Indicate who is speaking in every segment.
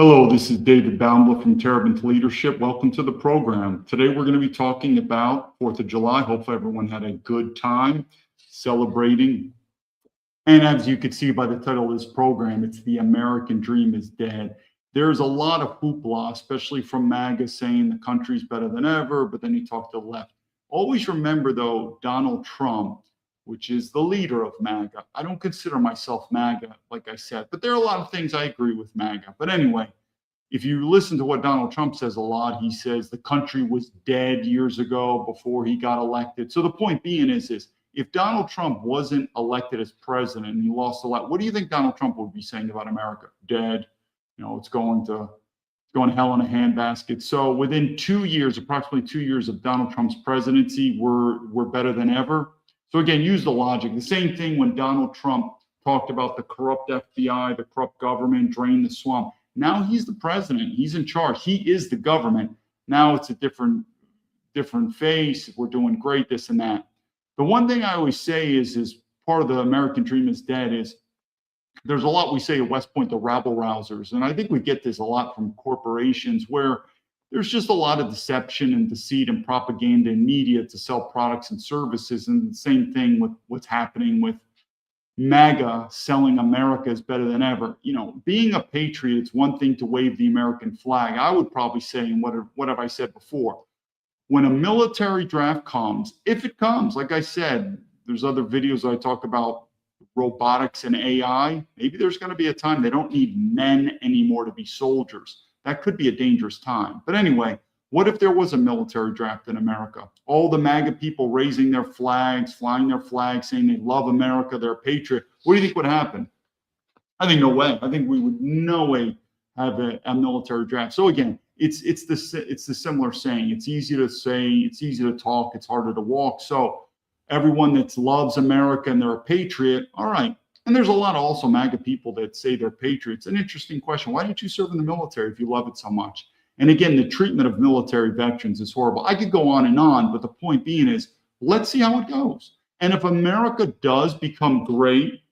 Speaker 1: Hello, this is David Baumblatt from Terabant Leadership. Welcome to the program. Today we're going to be talking about 4th of July. Hopefully everyone had a good time celebrating. And as you can see by the title of this program, it's The American Dream is Dead. There's a lot of hoopla, especially from MAGA, saying the country's better than ever, but then you talk to the left. Always remember, though, Donald Trump, which is the leader of MAGA. I don't consider myself MAGA, like I said, but there are a lot of things I agree with MAGA. But anyway, if you listen to what Donald Trump says a lot, he says the country was dead years ago before he got elected. So the point being is if Donald Trump wasn't elected as president and he lost a lot, what do you think Donald Trump would be saying about America? Dead. You know, it's going to hell in a handbasket. So within 2 years, approximately 2 years of Donald Trump's presidency, we're better than ever. So again, use the logic. The same thing when Donald Trump talked about the corrupt FBI, the corrupt government, drain the swamp. Now he's the president. He's in charge. He is the government. Now it's a different face. We're doing great, this and that. The one thing I always say is part of the American dream is dead is there's a lot we say at West Point, the rabble rousers. And I think we get this a lot from corporations where there's just a lot of deception and deceit and propaganda in media to sell products and services. And the same thing with what's happening with MAGA selling America is better than ever. You know, being a patriot, it's one thing to wave the American flag. I would probably say, and what have I said before? When a military draft comes, if it comes, like I said, there's other videos I talk about robotics and AI. Maybe there's going to be a time they don't need men anymore to be soldiers. That could be a dangerous time. But anyway, what if there was a military draft in America? All the MAGA people raising their flags, flying their flags, saying they love America, they're a patriot. What do you think would happen? I think no way. I think we would no way have a military draft. So again, it's the similar saying. It's easy to say, it's easy to talk, it's harder to walk. So everyone that loves America and they're a patriot, all right. And there's a lot of also MAGA people that say they're patriots. An interesting question. Why didn't you serve in the military if you love it so much? And again, the treatment of military veterans is horrible. I could go on, but the point being is, let's see how it goes. And if America does become great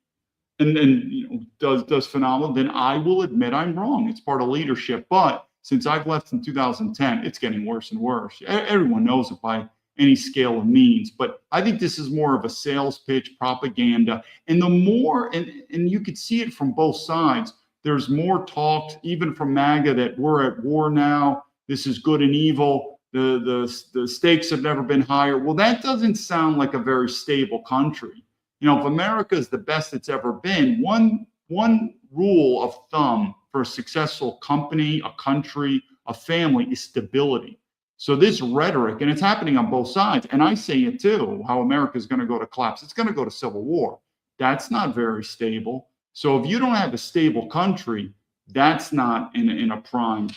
Speaker 1: and you know, does phenomenal, then I will admit I'm wrong. It's part of leadership. But since I've left in 2010, it's getting worse and worse. Everyone knows it by any scale of means. But I think this is more of a sales pitch, propaganda. And the more, and you could see it from both sides, there's more talk, even from MAGA, that we're at war now. This is good and evil. The stakes have never been higher. Well, that doesn't sound like a very stable country. You know, if America is the best it's ever been, one rule of thumb for a successful company, a country, a family is stability. So this rhetoric, and it's happening on both sides, and I say it too, how America is going to go to collapse. It's going to go to civil war. That's not very stable. So if you don't have a stable country, that's not in a prime.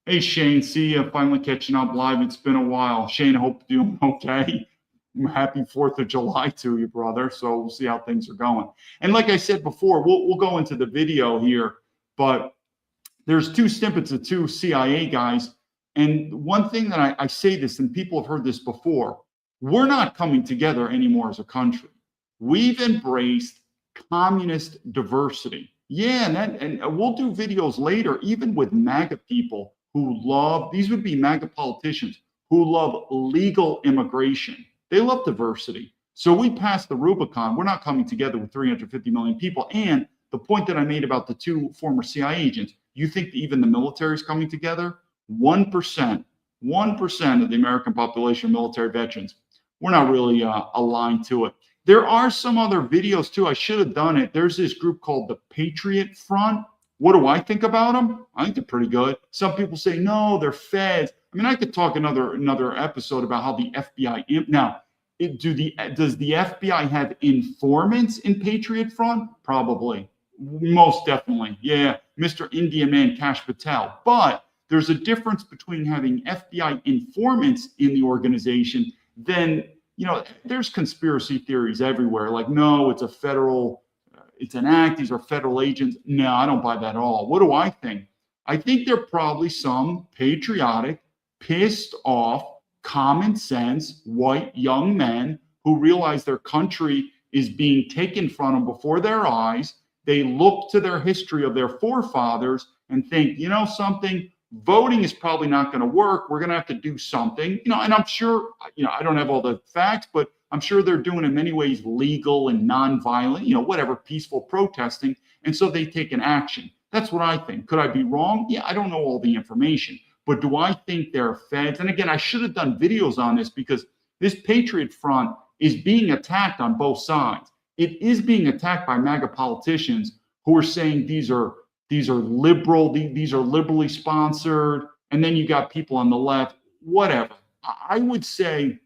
Speaker 1: Hey, Shane, see you finally catching up live. It's been a while. Shane, I hope you're doing okay. Happy 4th of July to you, brother. So we'll see how things are going. And like I said before, we'll go into the video here, but there's two snippets of two CIA guys. And one thing that I say this, and people have heard this before, we're not coming together anymore as a country. We've embraced communist diversity. Yeah, and we'll do videos later, even with MAGA people who love, these would be MAGA politicians who love legal immigration. They love diversity. So we passed the Rubicon. We're not coming together with 350 million people. And the point that I made about the two former CIA agents, you think that even the military is coming together? 1% of the American population are military veterans. We're not really aligned to it. There are some other videos too. I should have done it. There's this group called the Patriot Front. What do I think about them? I think they're pretty good. Some people say, no, they're feds. I mean, I could talk another episode about how the FBI, now, does the FBI have informants in Patriot Front? Probably. Most definitely. Yeah, Mr. Indian Man Kash Patel. But there's a difference between having FBI informants in the organization than, you know, there's conspiracy theories everywhere. Like, no, it's it's an act. These are federal agents. No, I don't buy that at all. What do I think? I think they're probably some patriotic, pissed off, common sense, white young men who realize their country is being taken from them before their eyes. They look to their history of their forefathers and think, you know something, voting is probably not going to work. We're going to have to do something, and I'm sure, I don't have all the facts, but I'm sure they're doing in many ways legal and nonviolent, whatever, peaceful protesting. And so they take an action. That's what I think. Could I be wrong? Yeah, I don't know all the information, but do I think there are feds? And again, I should have done videos on this because this Patriot Front is being attacked on both sides. It is being attacked by MAGA politicians who are saying these are liberal, these are liberally sponsored, and then you got people on the left, whatever. I would say,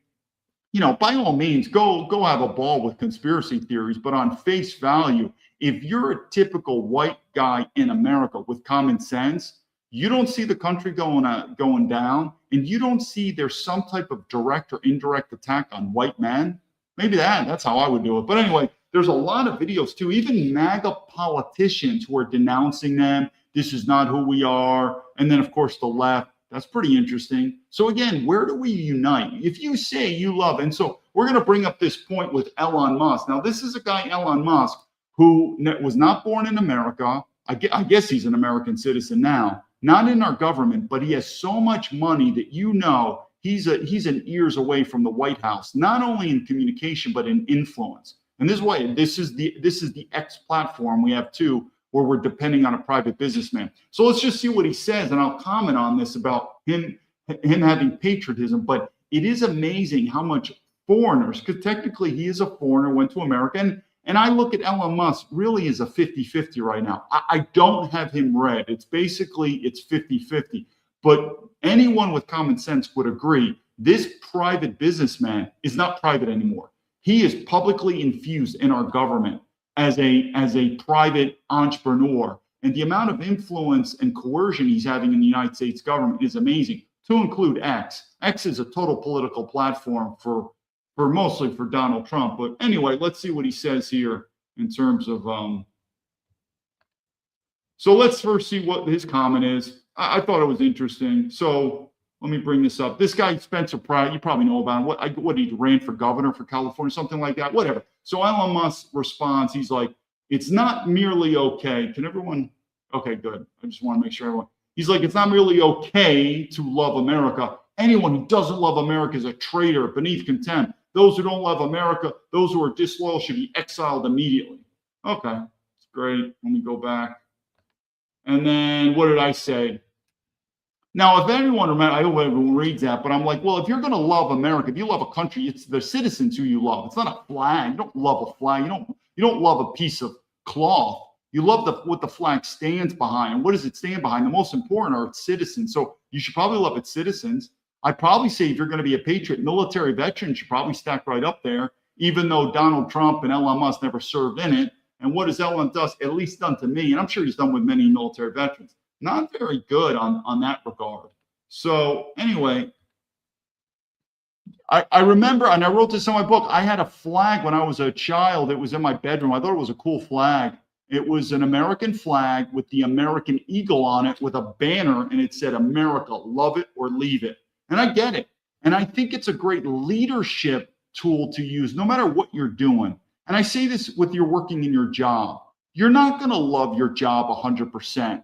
Speaker 1: by all means, go have a ball with conspiracy theories, but on face value, if you're a typical white guy in America with common sense, you don't see the country going down, and you don't see there's some type of direct or indirect attack on white men. Maybe that's how I would do it. But anyway, there's a lot of videos too, even MAGA politicians who are denouncing them. This is not who we are. And then, of course, the left. That's pretty interesting. So again, where do we unite? If you say you love, and so we're going to bring up this point with Elon Musk. Now, this is a guy, Elon Musk, who was not born in America. I guess he's an American citizen now, not in our government, but he has so much money that he's an ears away from the White House, not only in communication, but in influence. And this is the X platform we have too, where we're depending on a private businessman. So let's just see what he says, and I'll comment on this about him having patriotism. But it is amazing how much foreigners, because technically he is a foreigner, went to America, and I look at Elon Musk really as a 50-50 right now. I don't have him read. It's 50-50. But anyone with common sense would agree this private businessman is not private anymore. He is publicly infused in our government as a private entrepreneur. And the amount of influence and coercion he's having in the United States government is amazing, to include X. X is a total political platform for mostly for Donald Trump. But anyway, let's see what he says here in terms of, so let's first see what his comment is. I thought it was interesting. So let me bring this up. This guy, Spencer Pratt, you probably know about him. What he ran for governor for California, something like that, whatever. So Elon Musk responds, he's like, it's not merely okay. Can everyone, okay, good. I just want to make sure everyone, he's like, it's not merely okay to love America. Anyone who doesn't love America is a traitor beneath contempt. Those who don't love America, those who are disloyal should be exiled immediately. Okay, that's great. Let me go back. And then what did I say? Now, if anyone remembers, I hope everyone reads that, but I'm like, well, if you're going to love America, if you love a country, it's the citizens who you love. It's not a flag. You don't love a flag. You don't love a piece of cloth. You love what the flag stands behind. And what does it stand behind? The most important are its citizens. So you should probably love its citizens. I'd probably say if you're going to be a patriot, military veteran should probably stack right up there, even though Donald Trump and Elon Musk never served in it. And what has Elon at least done to me, and I'm sure he's done with many military veterans, not very good on that regard. So anyway, I remember, and I wrote this in my book, I had a flag when I was a child. It was in my bedroom. I thought it was a cool flag. It was an American flag with the American eagle on it with a banner, and it said, America, love it or leave it. And I get it. And I think it's a great leadership tool to use no matter what you're doing. And I say this with your working in your job. You're not going to love your job 100%.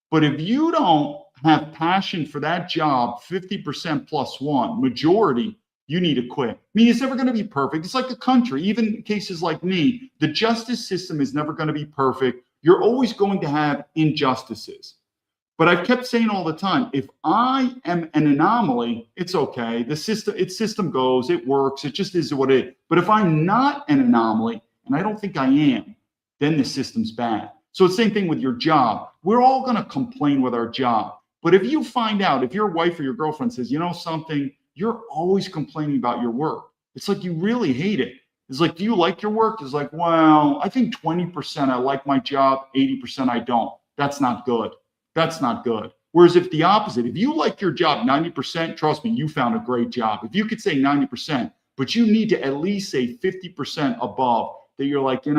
Speaker 1: But if you don't have passion for that job, 50% plus one, majority, you need to quit. I mean, it's never going to be perfect. It's like a country. Even in cases like me, the justice system is never going to be perfect. You're always going to have injustices. But I've kept saying all the time, if I am an anomaly, it's okay. Its system goes, it works, it just is what it is. But if I'm not an anomaly, and I don't think I am, then the system's bad. So it's the same thing with your job. We're all going to complain with our job. But if you find out, if your wife or your girlfriend says, you know something, you're always complaining about your work. It's like you really hate it. It's like, do you like your work? It's like, well, I think 20% I like my job, 80% I don't. That's not good. That's not good. Whereas if the opposite, if you like your job 90%, trust me, you found a great job. If you could say 90%, but you need to at least say 50% above that you're like, and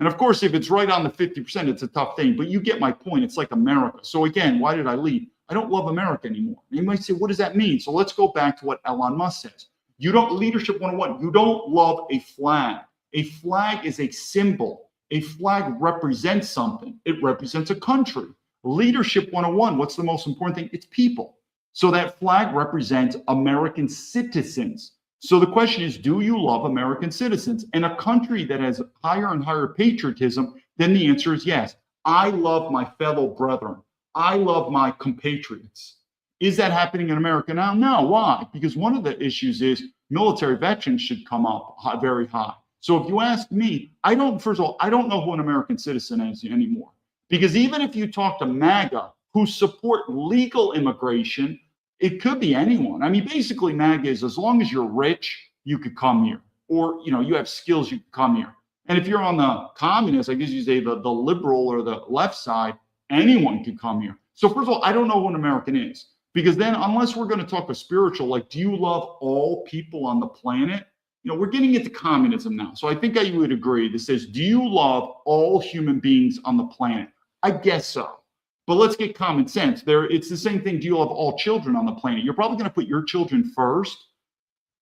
Speaker 1: of course, if it's right on the 50%, it's a tough thing, but you get my point. It's like America. So again, why did I leave? I don't love America anymore. You might say, what does that mean? So let's go back to what Elon Musk says. Leadership 101, you don't love a flag. A flag is a symbol. A flag represents something. It represents a country. Leadership 101, what's the most important thing? It's people. So that flag represents American citizens. So the question is, do you love American citizens? In a country that has higher and higher patriotism, then the answer is yes. I love my fellow brethren. I love my compatriots. Is that happening in America now? No. Why? Because one of the issues is military veterans should come up very high. So if you ask me, first of all, I don't know who an American citizen is anymore. Because even if you talk to MAGA who support legal immigration, it could be anyone. I mean, basically MAGA is as long as you're rich, you could come here. Or, you have skills, you could come here. And if you're on the communist, I guess you say the liberal or the left side, anyone could come here. So first of all, I don't know what an American is. Because then unless we're going to talk a spiritual, like, do you love all people on the planet? We're getting into communism now. So I think I would agree. This says, do you love all human beings on the planet? I guess so. But let's get common sense. It's the same thing. Do you love all children on the planet? You're probably going to put your children first,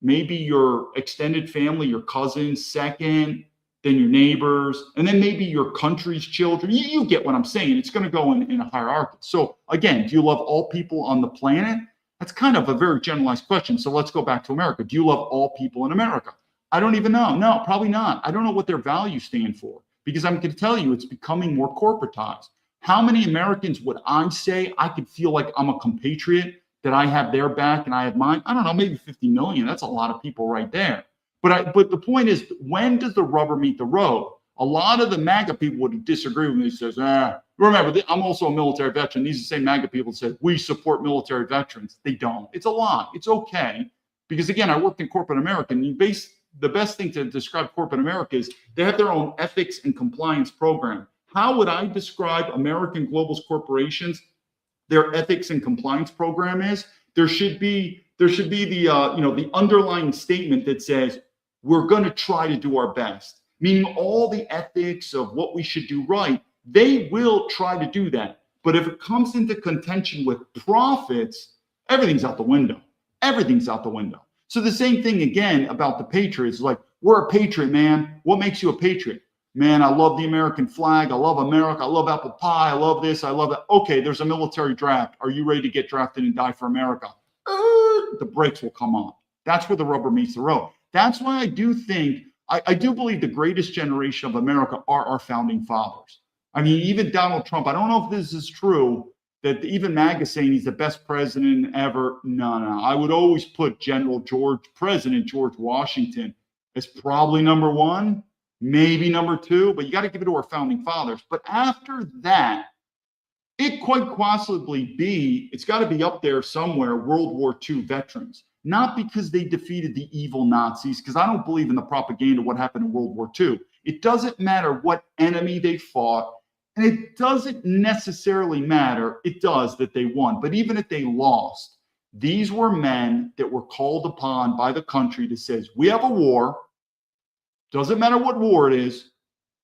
Speaker 1: maybe your extended family, your cousins second, then your neighbors, and then maybe your country's children. You get what I'm saying. It's going to go in a hierarchy. So again, do you love all people on the planet? That's kind of a very generalized question. So let's go back to America. Do you love all people in America? I don't even know. No, probably not. I don't know what their values stand for, because I'm going to tell you it's becoming more corporatized. How many Americans would I say I could feel like I'm a compatriot, that I have their back and I have mine? I don't know, maybe 50 million. That's a lot of people right there. But the point is, when does the rubber meet the road? A lot of the MAGA people would disagree with me. Says, remember, I'm also a military veteran. These are the same MAGA people that say, we support military veterans. They don't. It's a lie. It's okay. Because again, I worked in corporate America, and the best thing to describe corporate America is they have their own ethics and compliance program. How would I describe American globalist corporations? Their ethics and compliance program is there should be the underlying statement that says we're going to try to do our best, meaning all the ethics of what we should do right, they will try to do that. But if it comes into contention with profits, everything's out the window. Everything's out the window. So the same thing again about the Patriots, like, we're a patriot, man. What makes you a patriot? Man, I love the American flag. I love America. I love apple pie. I love this. I love that. Okay, there's a military draft. Are you ready to get drafted and die for America? The brakes will come on. That's where the rubber meets the road. That's why I do think, I do believe the greatest generation of America are our founding fathers. I mean, even Donald Trump, I don't know if this is true, that even MAGA saying he's the best president ever. No. I would always put President George Washington as probably number one, maybe number two, but you got to give it to our founding fathers. But after that, it quite possibly it's got to be up there somewhere, World War II veterans. Not because they defeated the evil Nazis, because I don't believe in the propaganda of what happened in World War II. It doesn't matter what enemy they fought, and it doesn't necessarily matter, it does, that they won. But even if they lost, these were men that were called upon by the country that says, we have a war. Doesn't matter what war it is.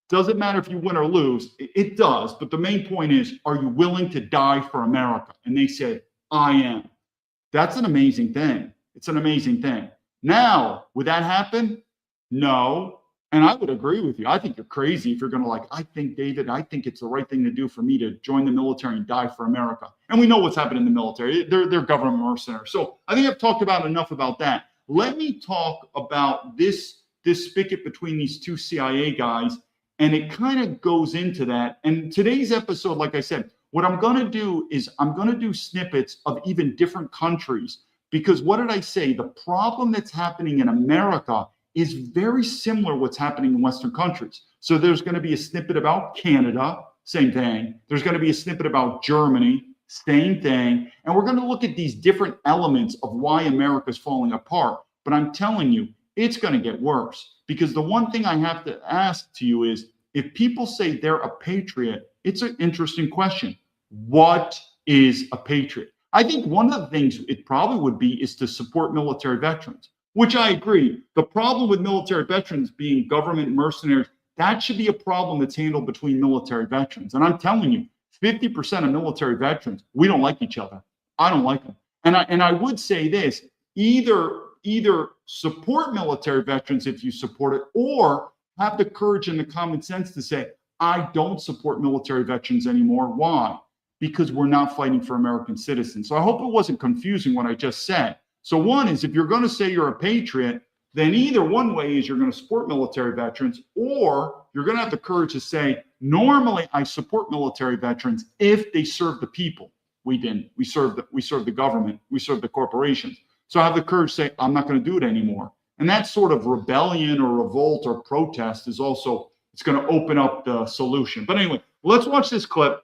Speaker 1: Doesn't matter if you win or lose. It does. But the main point is, are you willing to die for America? And they said, I am. That's an amazing thing. It's an amazing thing. Now, would that happen? No. And I would agree with you. I think you're crazy if you're going to I think, David, I think it's the right thing to do for me to join the military and die for America. And we know what's happened in the military. They're government mercenaries. So I think I've talked about enough about that. Let me talk about this spigot between these two CIA guys. And it kind of goes into that. And today's episode, like I said, what I'm going to do is I'm going to do snippets of even different countries. Because what did I say? The problem that's happening in America is very similar to what's happening in Western countries. So there's going to be a snippet about Canada, same thing. There's going to be a snippet about Germany, same thing. And we're going to look at these different elements of why America's falling apart. But I'm telling you, it's going to get worse. Because the one thing I have to ask to you is, if people say they're a patriot, it's an interesting question. What is a patriot? I think one of the things it probably would be is to support military veterans, which I agree. The problem with military veterans being government mercenaries, that should be a problem that's handled between military veterans. And I'm telling you, 50% of military veterans, we don't like each other. I don't like them. And I would say this, either support military veterans if you support it, or have the courage and the common sense to say, I don't support military veterans anymore. Why? because we're not fighting for American citizens. So I hope it wasn't confusing what I just said. So one is, if you're going to say you're a patriot, then either one way is you're going to support military veterans, or you're going to have the courage to say, normally I support military veterans if they serve the people. We didn't. We serve the government. We serve the corporations. So I have the courage to say, I'm not going to do it anymore. And that sort of rebellion or revolt or protest is also, it's going to open up the solution. But anyway, let's watch this clip.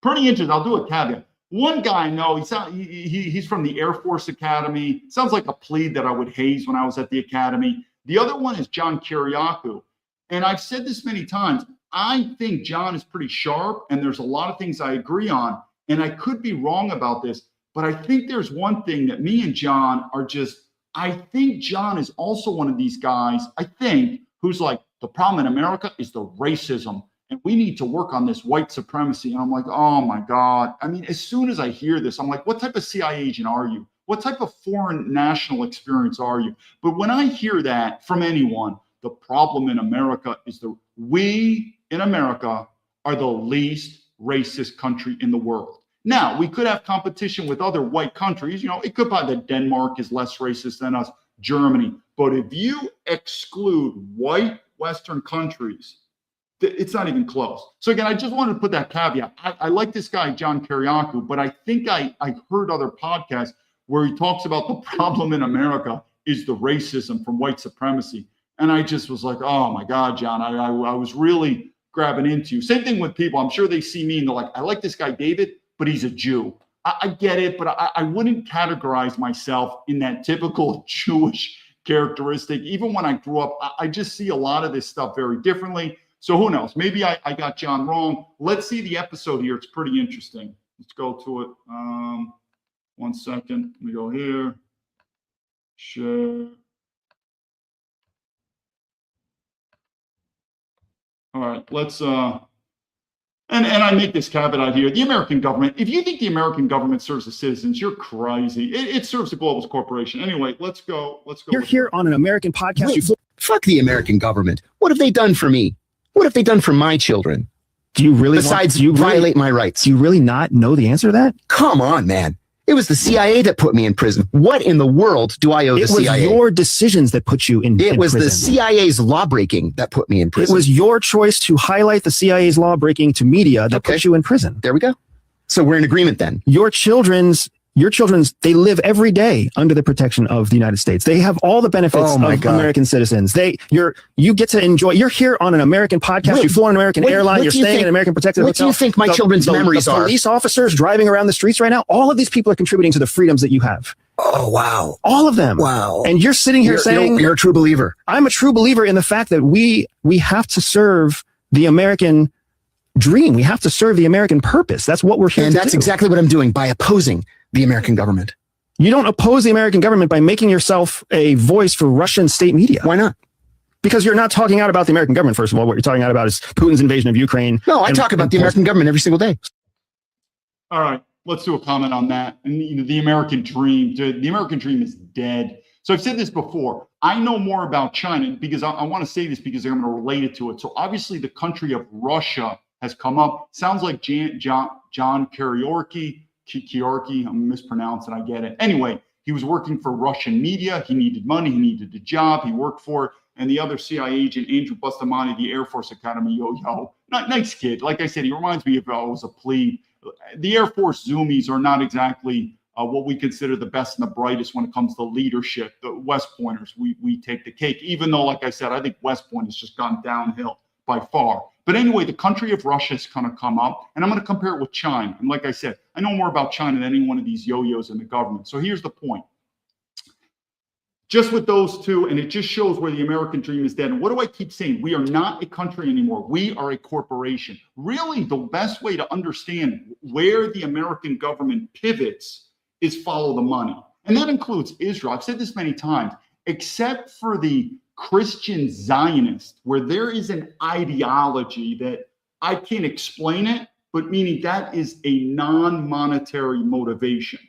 Speaker 1: Pretty interesting. I'll do a caveat. One guy I know, he's from the Air Force Academy. Sounds like a plebe that I would haze when I was at the academy. The other one is John Kiriakou. And I've said this many times. I think John is pretty sharp, and there's a lot of things I agree on. And I could be wrong about this, but I think there's one thing that me and John are just, I think John is also one of these guys, I think, who's like, the problem in America is the racism. And we need to work on this white supremacy. And I'm like, oh my God. I mean, as soon as I hear this, I'm like, what type of CIA agent are you? What type of foreign national experience are you? But when I hear that from anyone, the problem in America is we in America are the least racist country in the world. Now, we could have competition with other white countries. You know, it could be that Denmark is less racist than us, Germany. But if you exclude white Western countries, it's not even close. So again, I just wanted to put that caveat. I like this guy, John Kiriakou, but I think I heard other podcasts where he talks about the problem in America is the racism from white supremacy. And I just was like, oh my God, John, I was really grabbing into you. Same thing with people. I'm sure they see me and they're like, I like this guy, David, but he's a Jew. I get it, but I wouldn't categorize myself in that typical Jewish characteristic. Even when I grew up, I just see a lot of this stuff very differently. So who knows? Maybe I got John wrong. Let's see the episode here. It's pretty interesting. Let's go to it. 1 second. Let me go here. Share. All right, let's and I make this caveat here. The American government, if you think the American government serves the citizens, you're crazy. It serves the globalist corporation. Anyway, let's go.
Speaker 2: You're here on an American podcast.
Speaker 3: Fuck the American government. What have they done for me? What have they done for my children?
Speaker 2: Do you really
Speaker 3: Besides violate my rights?
Speaker 2: Do you really not know the answer to that?
Speaker 3: Come on, man. It was the CIA that put me in prison. What in the world do I owe the CIA?
Speaker 2: It was your decisions that put you in prison.
Speaker 3: It was the CIA's lawbreaking that put me in prison.
Speaker 2: It was your choice to highlight the CIA's lawbreaking to media that put you in prison.
Speaker 3: There we go. So we're in agreement then.
Speaker 2: Your children's, they live every day under the protection of the United States. They have all the benefits of American citizens. You get to enjoy. You're here on an American podcast. You flew on an American airline. You're staying in an American protected hotel.
Speaker 3: What do you think my children's memories are?
Speaker 2: The police officers driving around the streets right now. All of these people are contributing to the freedoms that you have.
Speaker 3: Oh, wow.
Speaker 2: All of them.
Speaker 3: Wow.
Speaker 2: And you're sitting here saying
Speaker 3: you're a true believer.
Speaker 2: I'm a true believer in the fact that we have to serve the American dream. We have to serve the American purpose. That's what we're here to do.
Speaker 3: And that's exactly what I'm doing by opposing the American government.
Speaker 2: You don't oppose the American government by making yourself a voice for Russian state media.
Speaker 3: Why not?
Speaker 2: Because you're not talking out about the American government, first of all. What you're talking out about is Putin's invasion of Ukraine.
Speaker 3: No, I talk about the American government every single day.
Speaker 1: All right, let's do a comment on that. And the American dream, the American dream is dead. So I've said this before. I know more about China because I want to say this because I'm going to relate it to it. So obviously the country of Russia has come up. Sounds like John Kiriakou. I'm mispronouncing, I get it. Anyway, he was working for Russian media. He needed money. He needed a job. He worked for it. And the other CIA agent, Andrew Bustamante, the Air Force Academy, nice kid. Like I said, he reminds me of I was a plebe. The Air Force Zoomies are not exactly what we consider the best and the brightest when it comes to leadership. The West Pointers, we take the cake, even though, like I said, I think West Point has just gone downhill by far. But anyway, the country of Russia has kind of come up, and I'm going to compare it with China. And like I said, I know more about China than any one of these yo-yos in the government. So here's the point. Just with those two, and it just shows where the American dream is dead. And what do I keep saying? We are not a country anymore. We are a corporation. Really, the best way to understand where the American government pivots is follow the money. And that includes Israel. I've said this many times, except for the Christian Zionist, where there is an ideology that I can't explain it, but meaning that is a non-monetary motivation.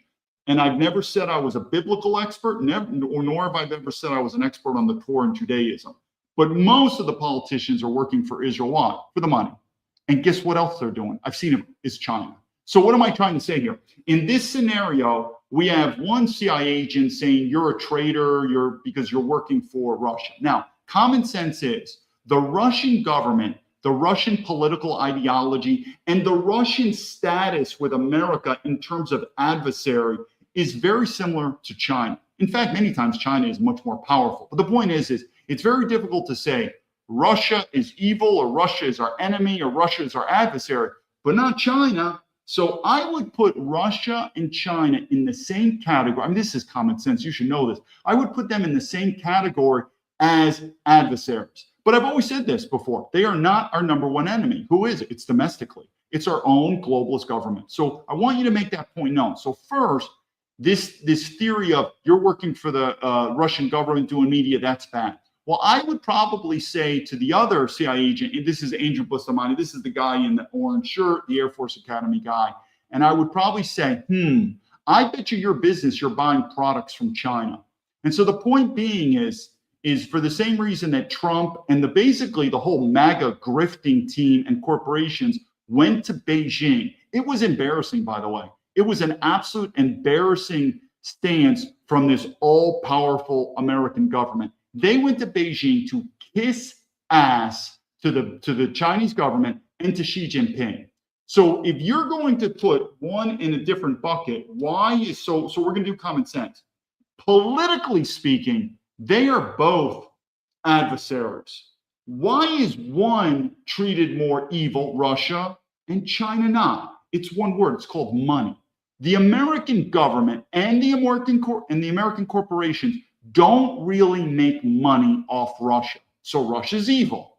Speaker 1: And I've never said I was a biblical expert, nor have I ever said I was an expert on the Torah and Judaism. But most of the politicians are working for Israel. Why? For the money. And guess what else they're doing? I've seen it is China. So what am I trying to say here? In this scenario, we have one CIA agent saying you're a traitor, because you're working for Russia. Now, common sense is the Russian government, the Russian political ideology, and the Russian status with America in terms of adversary is very similar to China. In fact, many times China is much more powerful. But the point is it's very difficult to say Russia is evil or Russia is our enemy or Russia is our adversary, but not China. So I would put Russia and China in the same category. I mean, this is common sense. You should know this. I would put them in the same category as adversaries. But I've always said this before. They are not our number one enemy. Who is it? It's domestically. It's our own globalist government. So I want you to make that point known. So first, this theory of you're working for the Russian government doing media, that's bad. Well, I would probably say to the other CIA agent, and this is Andrew Bustamante, this is the guy in the orange shirt, the Air Force Academy guy, and I would probably say, I bet you your business, you're buying products from China. And so the point being is for the same reason that Trump and basically the whole MAGA grifting team and corporations went to Beijing. It was embarrassing, by the way. It was an absolute embarrassing stance from this all-powerful American government. They went to Beijing to kiss ass to the Chinese government and to Xi Jinping. So if you're going to put one in a different bucket, so we're going to do common sense. Politically speaking, they are both adversaries. Why is one treated more evil, Russia, and China not? It's one word. It's called money. The American government and the American corporations don't really make money off Russia. So Russia's evil.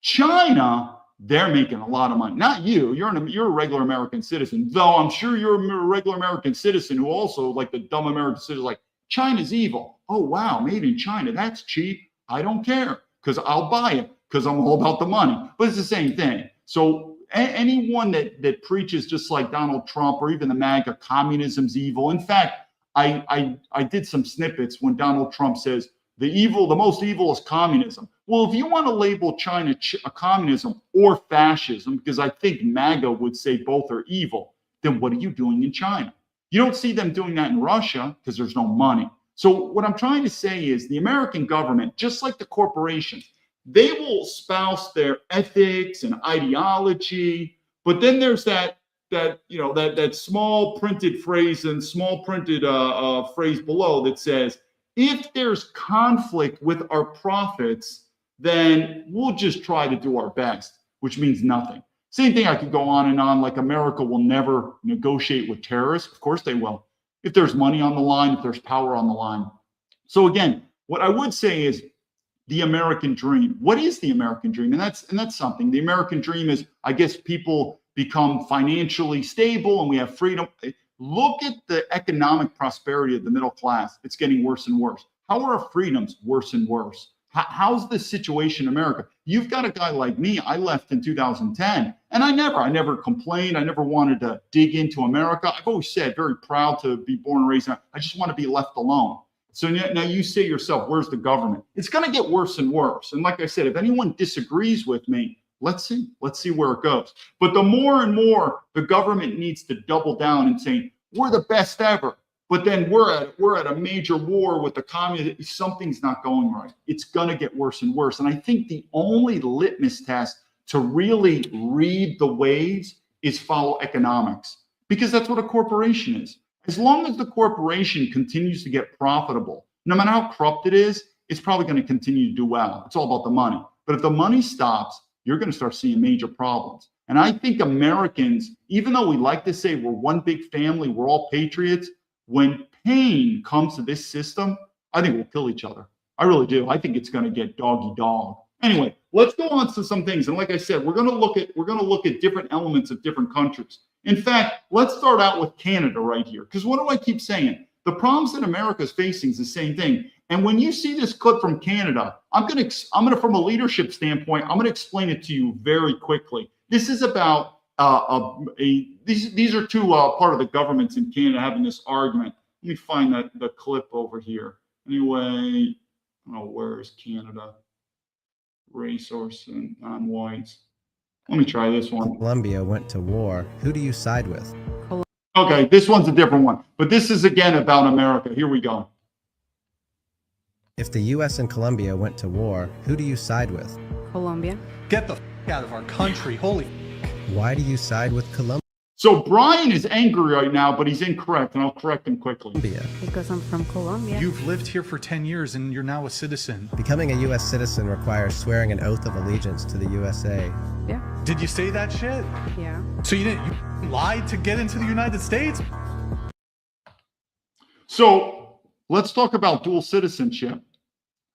Speaker 1: China, they're making a lot of money. Not you. You're a regular American citizen, though I'm sure you're a regular American citizen who also, like the dumb American citizen, like, China's evil. Oh, wow, made in China. That's cheap. I don't care because I'll buy it because I'm all about the money. But it's the same thing. So anyone that preaches just like Donald Trump or even the MAGA, communism's evil. In fact, I did some snippets when Donald Trump says the most evil is communism. Well, if you want to label China a communism or fascism, because I think MAGA would say both are evil, then what are you doing in China? You don't see them doing that in Russia because there's no money. So what I'm trying to say is the American government, just like the corporations, they will espouse their ethics and ideology, but then there's that small printed phrase and small printed phrase below that says, if there's conflict with our profits, then we'll just try to do our best, which means nothing. Same thing, I could go on and on, like America will never negotiate with terrorists. Of course they will. If there's money on the line, if there's power on the line. So again, what I would say is the American dream. What is the American dream? And that's something. The American dream is, I guess, people become financially stable and we have freedom. Look at the economic prosperity of the middle class. It's getting worse and worse. How are our freedoms worse and worse? How's the situation in America? You've got a guy like me. I left in 2010, and I never complained. I never wanted to dig into America. I've always said, very proud to be born and raised. I just want to be left alone. So now you say to yourself, where's the government? It's going to get worse and worse. And like I said, if anyone disagrees with me, let's see where it goes. But the more and more the government needs to double down and say, we're the best ever. But then we're at a major war with the communists. Something's not going right. It's going to get worse and worse. And I think the only litmus test to really read the waves is follow economics, because that's what a corporation is. As long as the corporation continues to get profitable, no matter how corrupt it is, it's probably going to continue to do well. It's all about the money. But if the money stops, you're going to start seeing major problems. And I think Americans, even though we like to say we're one big family, we're all patriots, when pain comes to this system, I think we'll kill each other. I really do. I think it's going to get doggy dog. Anyway, let's go on to some things. And like I said, we're going to look at different elements of different countries. In fact, let's start out with Canada right here. Because what do I keep saying? The problems that America is facing is the same thing. And when you see this clip from Canada, I'm going to, from a leadership standpoint, I'm going to explain it to you very quickly. This is about these are two part of the governments in Canada having this argument. Let me find the clip over here. Anyway, where is Canada? Resource and non-whites. Let me try this one.
Speaker 4: Colombia went to war, who do you side with?
Speaker 1: Okay, this one's a different one, but this is again about America. Here we go.
Speaker 4: If the U.S. and Colombia went to war, who do you side with?
Speaker 5: Colombia.
Speaker 6: Get the out of our country. Holy.
Speaker 4: Why do you side with Colombia?
Speaker 1: So Brian is angry right now, but he's incorrect, and I'll correct him quickly.
Speaker 5: Because I'm from Colombia.
Speaker 6: You've lived here for 10 years and you're now a citizen.
Speaker 4: Becoming a U.S. citizen requires swearing an oath of allegiance to the USA.
Speaker 5: Yeah.
Speaker 6: Did you say that shit?
Speaker 5: Yeah.
Speaker 6: So you lied to get into the United States?
Speaker 1: So let's talk about dual citizenship.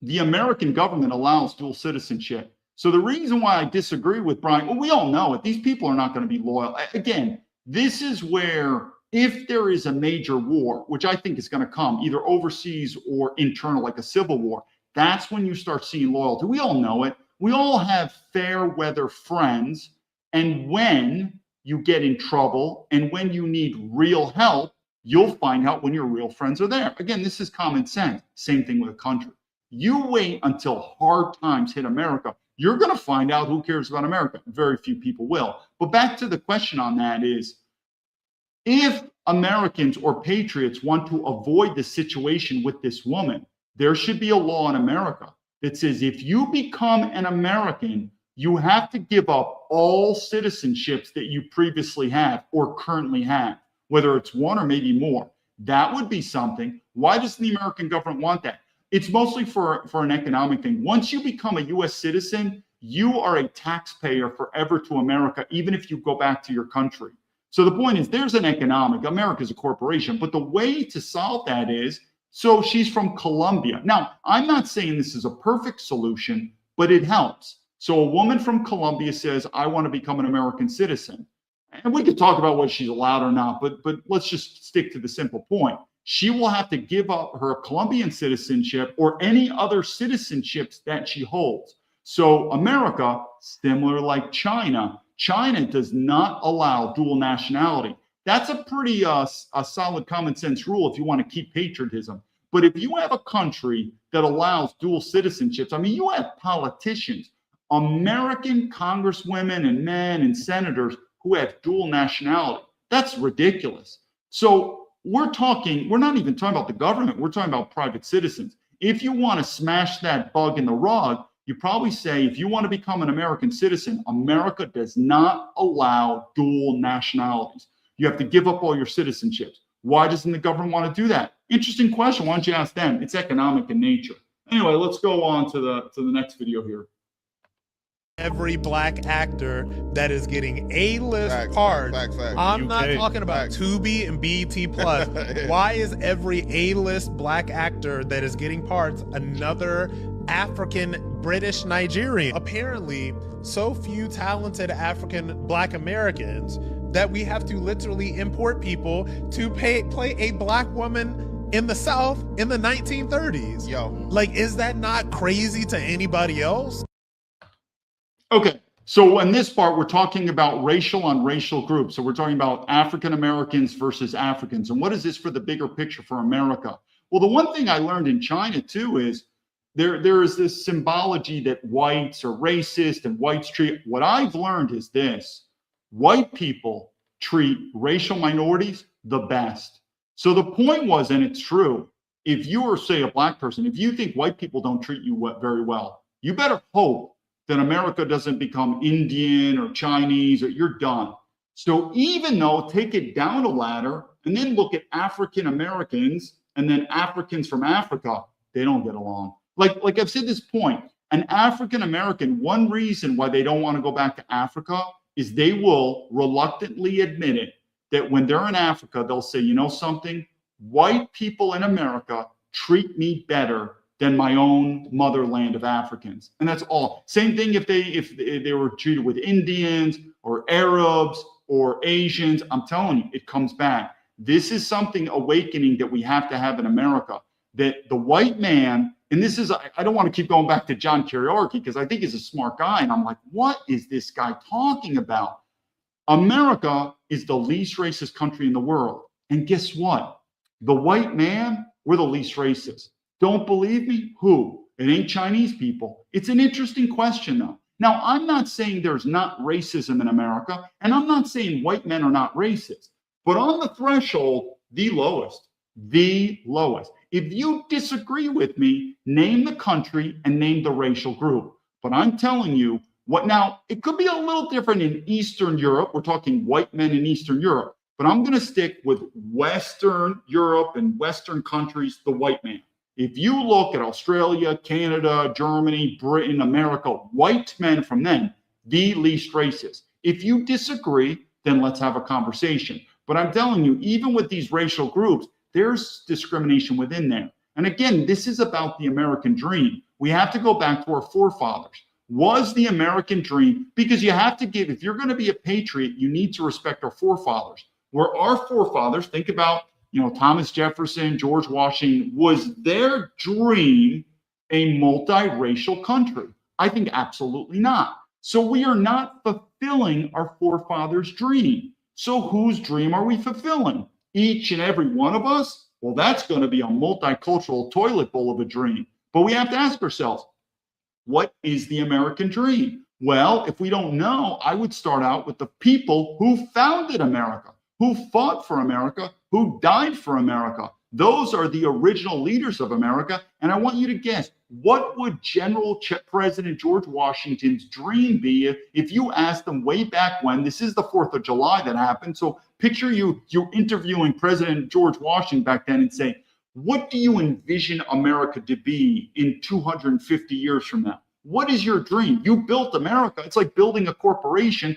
Speaker 1: The American government allows dual citizenship. So the reason why I disagree with Brian, well, we all know it. These people are not going to be loyal. Again, this is where if there is a major war, which I think is going to come either overseas or internal, like a civil war, that's when you start seeing loyalty. We all know it. We all have fair weather friends. And when you get in trouble and when you need real help, you'll find out when your real friends are there. Again, this is common sense. Same thing with a country. You wait until hard times hit America. You're going to find out who cares about America. Very few people will. But back to the question on that is, if Americans or patriots want to avoid the situation with this woman, there should be a law in America that says if you become an American, you have to give up all citizenships that you previously have or currently have, whether it's one or maybe more. That would be something. Why doesn't the American government want that? It's mostly for an economic thing. Once you become a U.S. citizen, you are a taxpayer forever to America, even if you go back to your country. So the point is, there's an economic, America's a corporation, but the way to solve that is, so she's from Colombia. Now, I'm not saying this is a perfect solution, but it helps. So a woman from Colombia says, I want to become an American citizen. And we could talk about what she's allowed or not, but let's just stick to the simple point. She will have to give up her Colombian citizenship or any other citizenships that she holds. So America, similar like China, China does not allow dual nationality. That's a pretty a solid common sense rule if you want to keep patriotism. But if you have a country that allows dual citizenships, I mean, you have politicians, American congresswomen and men and senators who have dual nationality. That's ridiculous. So we're not even talking about the government. We're talking about private citizens. If you want to smash that bug in the rug, you probably say, if you want to become an American citizen, America does not allow dual nationalities. You have to give up all your citizenships. Why doesn't the government want to do that? Interesting question. Why don't you ask them? It's economic in nature. Anyway, let's go on to the next video here.
Speaker 7: Every black actor that is getting A-list parts. I'm not talking about Tubi and BET Plus. Why is every A-list black actor that is getting parts another African, British, Nigerian? Apparently, so few talented African black Americans that we have to literally import people to play a black woman in the South in the 1930s.
Speaker 8: Yo.
Speaker 7: Like, is that not crazy to anybody else?
Speaker 1: Okay, so in this part, we're talking about racial on racial groups. So we're talking about African Americans versus Africans. And what is this for the bigger picture for America? Well, the one thing I learned in China too is there is this symbology that whites are racist and whites treat. What I've learned is this: white people treat racial minorities the best. So the point was, and it's true, if you are, say, a black person, if you think white people don't treat you very well, you better hope that America doesn't become Indian or Chinese, or you're done. So even though, take it down a ladder and then look at African Americans and then Africans from Africa, they don't get along. Like I've said this point, an African American, one reason why they don't want to go back to Africa is they will reluctantly admit it, that when they're in Africa, they'll say, you know something, white people in America treat me better than my own motherland of Africans. And that's all. Same thing if they were treated with Indians or Arabs or Asians. I'm telling you, it comes back. This is something awakening that we have to have in America, that the white man, and this is, I don't want to keep going back to John Kiriarki because I think he's a smart guy. And I'm like, what is this guy talking about? America is the least racist country in the world. And guess what? The white man, we're the least racist. Don't believe me? Who? It ain't Chinese people. It's an interesting question, though. Now, I'm not saying there's not racism in America, and I'm not saying white men are not racist, but on the threshold, the lowest, the lowest. If you disagree with me, name the country and name the racial group. But I'm telling you what now, it could be a little different in Eastern Europe. We're talking white men in Eastern Europe, but I'm going to stick with Western Europe and Western countries, the white man. If you look at Australia, Canada, Germany, Britain, America, white men from them, the least racist. If you disagree, then let's have a conversation. But I'm telling you, even with these racial groups, there's discrimination within there. And again, this is about the American dream. We have to go back to our forefathers. Was the American dream, because you have to give, if you're going to be a patriot, you need to respect our forefathers. Where our forefathers, think about, Thomas Jefferson, George Washington, was their dream a multiracial country? I think absolutely not. So we are not fulfilling our forefathers' dream. So whose dream are we fulfilling? Each and every one of us? Well, that's going to be a multicultural toilet bowl of a dream. But we have to ask ourselves, what is the American dream? Well, if we don't know, I would start out with the people who founded America, who fought for America, who died for America. Those are the original leaders of America. And I want you to guess, what would President George Washington's dream be if you asked them way back when? This is the 4th of July that happened. So picture you interviewing President George Washington back then and saying, what do you envision America to be in 250 years from now? What is your dream? You built America. It's like building a corporation.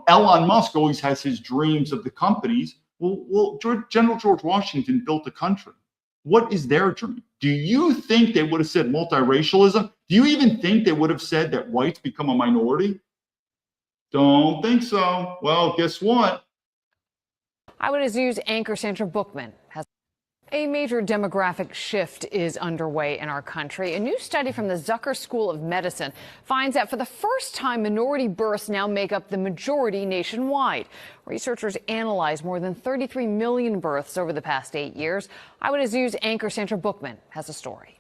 Speaker 1: Elon Musk always has his dreams of the companies. Well, General George Washington built a country. What is their dream? Do you think they would have said multiracialism? Do you even think they would have said that whites become a minority? Don't think so. Well, guess what?
Speaker 8: Eyewitness News anchor Sandra Bookman has a major demographic shift is underway in our country. A new study from the Zucker School of Medicine finds that for the first time, minority births now make up the majority nationwide. Researchers analyzed more than 33 million births over the past 8 years. Eyewitness News anchor Sandra Bookman has a story.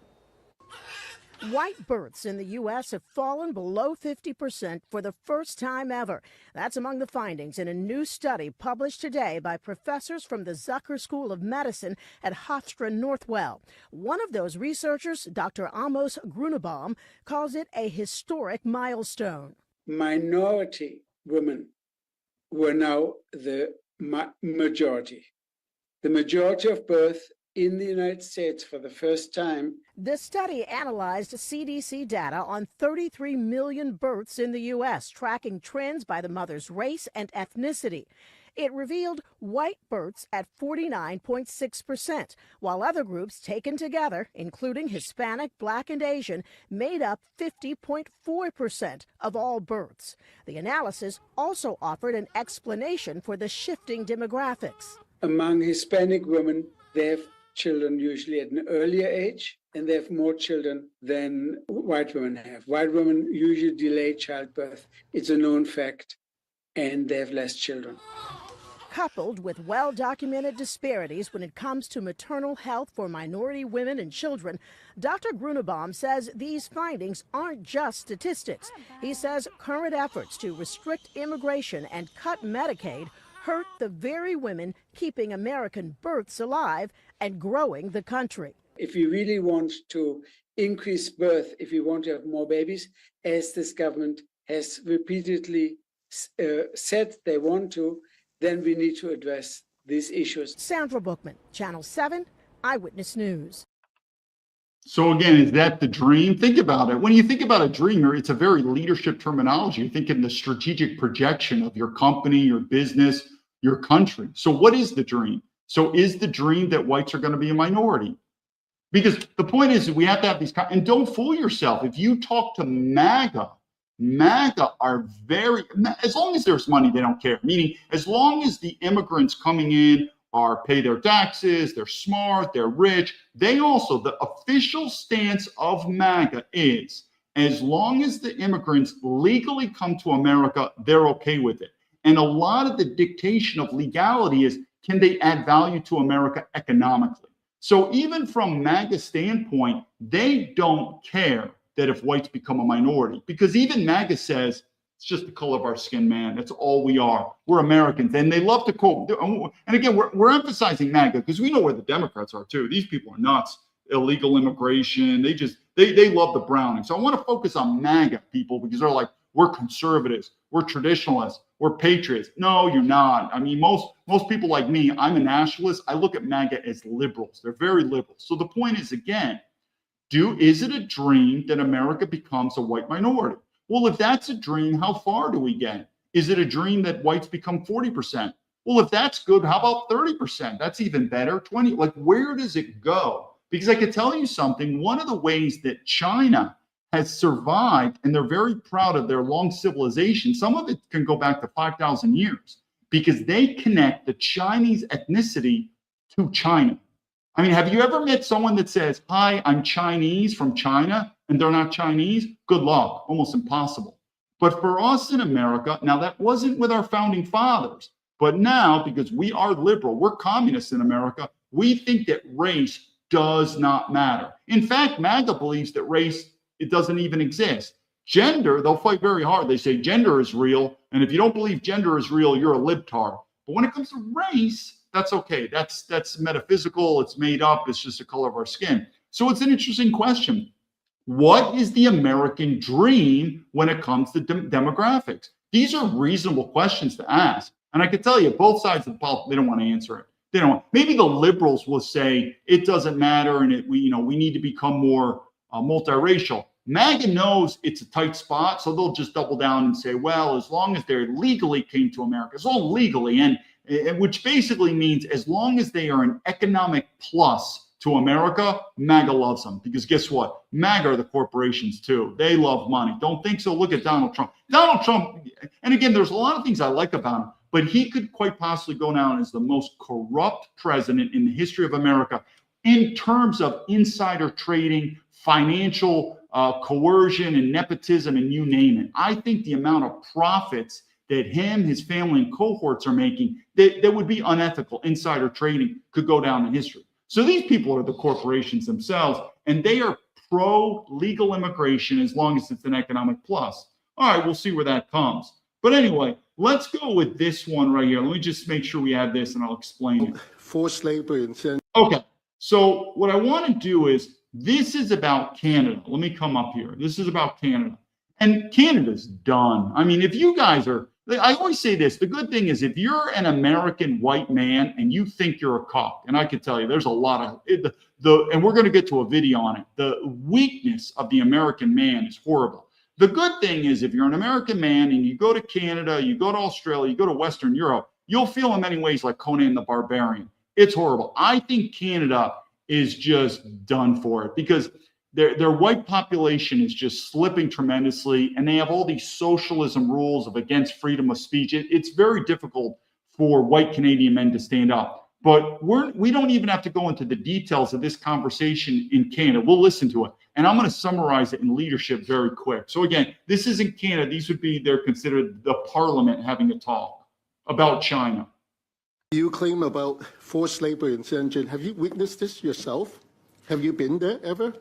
Speaker 9: White births in the U.S. have fallen below 50% for the first time ever. That's among the findings in a new study published today by professors from the Zucker School of Medicine at Hofstra Northwell. One of those researchers, Dr. Amos Grunebaum, calls it a historic milestone.
Speaker 10: Minority women were now the majority. The majority of birth in the United States for the first time.
Speaker 9: The study analyzed CDC data on 33 million births in the U.S., tracking trends by the mother's race and ethnicity. It revealed white births at 49.6%, while other groups taken together, including Hispanic, Black, and Asian, made up 50.4% of all births. The analysis also offered an explanation for the shifting demographics.
Speaker 10: Among Hispanic women, they have children usually at an earlier age, and they have more children than white women have. White women usually delay childbirth. It's a known fact, and they have less children.
Speaker 9: Coupled with well-documented disparities when it comes to maternal health for minority women and children, Dr. Grunebaum says these findings aren't just statistics. He says current efforts to restrict immigration and cut Medicaid hurt the very women keeping American births alive and growing the country.
Speaker 10: If you really want to increase birth, if you want to have more babies, as this government has repeatedly said they want to, then we need to address these issues.
Speaker 9: Sandra Bookman, Channel 7, Eyewitness News.
Speaker 1: So again, is that the dream? Think about it. When you think about a dreamer, it's a very leadership terminology. You're thinking the strategic projection of your company, your business, your country. So what is the dream? So is the dream that whites are going to be a minority? Because the point is we have to have these, and don't fool yourself. If you talk to MAGA are very, as long as there's money, they don't care. Meaning, as long as the immigrants coming in pay their taxes, they're smart, they're rich. They also, the official stance of MAGA is, as long as the immigrants legally come to America, they're okay with it. And a lot of the dictation of legality is, can they add value to America economically? So even from MAGA standpoint, they don't care that if whites become a minority, because even MAGA says it's just the color of our skin, man. That's all we are. We're Americans. And they love to quote, and again, we're emphasizing MAGA because we know where the Democrats are too. These people are nuts. Illegal immigration. They love the Browning. So I want to focus on MAGA people because they're like, we're conservatives, we're traditionalists, we're patriots. No, you're not. I mean, most people like me, I'm a nationalist. I look at MAGA as liberals. They're very liberal. So the point is, again, is it a dream that America becomes a white minority? Well, if that's a dream, how far do we get? Is it a dream that whites become 40%? Well, if that's good, how about 30%? That's even better. 20, like where does it go? Because I could tell you something, one of the ways that China has survived, and they're very proud of their long civilization, some of it can go back to 5,000 years, because they connect the Chinese ethnicity to China. I mean, have you ever met someone that says, hi, I'm Chinese from China, and they're not Chinese? Good luck, almost impossible. But for us in America, now that wasn't with our founding fathers, but now, because we are liberal, we're communists in America, we think that race does not matter. In fact, MAGA believes that race, it doesn't even exist. Gender, they'll fight very hard. They say gender is real, and if you don't believe gender is real, you're a libtard. But when it comes to race, that's okay. That's metaphysical. It's made up. It's just the color of our skin. So it's an interesting question. What is the American dream when it comes to demographics? These are reasonable questions to ask. And I can tell you, both sides of the politics, they don't want to answer it. They don't want. Maybe the liberals will say it doesn't matter, and we need to become more multiracial. MAGA knows it's a tight spot, so they'll just double down and say, well, as long as they legally came to America, it's all legally, and which basically means as long as they are an economic plus to America, MAGA loves them. Because guess what? MAGA are the corporations too. They love money. Don't think so? Look at Donald Trump. Donald Trump, and again, there's a lot of things I like about him, but he could quite possibly go down as the most corrupt president in the history of America in terms of insider trading, financial coercion and nepotism, and you name it. I think the amount of profits that him, his family, and cohorts are making that would be unethical, insider trading, could go down in history. So these people are the corporations themselves, and they are pro-legal immigration as long as it's an economic plus. All right, we'll see where that comes. But anyway, let's go with this one right here. Let me just make sure we have this, and I'll explain it.
Speaker 11: Forced labor in
Speaker 1: Okay, so what I want to do is, this is about Canada. Let me come up here. This is about Canada. And Canada's done. I mean, if you guys are, I always say this, the good thing is if you're an American white man and you think you're a cock, and I can tell you there's a lot of, and we're going to get to a video on it, the weakness of the American man is horrible. The good thing is if you're an American man and you go to Canada, you go to Australia, you go to Western Europe, you'll feel in many ways like Conan the Barbarian. It's horrible. I think Canada is just done for it because their white population is just slipping tremendously, and they have all these socialism rules of against freedom of speech. It's very difficult for white Canadian men to stand up. But we don't even have to go into the details of this conversation in Canada. We'll listen to it. And I'm going to summarize it in leadership very quick. So again, this isn't Canada. They're considered the parliament having a talk about China.
Speaker 11: You claim about forced labor in Shenzhen. Have you witnessed this yourself? Have you been there ever?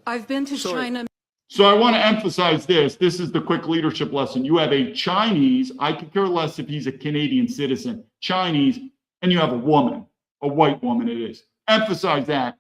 Speaker 12: I've been to China.
Speaker 1: So I want to emphasize this. This is the quick leadership lesson. You have a Chinese, I could care less if he's a Canadian citizen, Chinese, and you have a woman, a white woman it is. Emphasize that.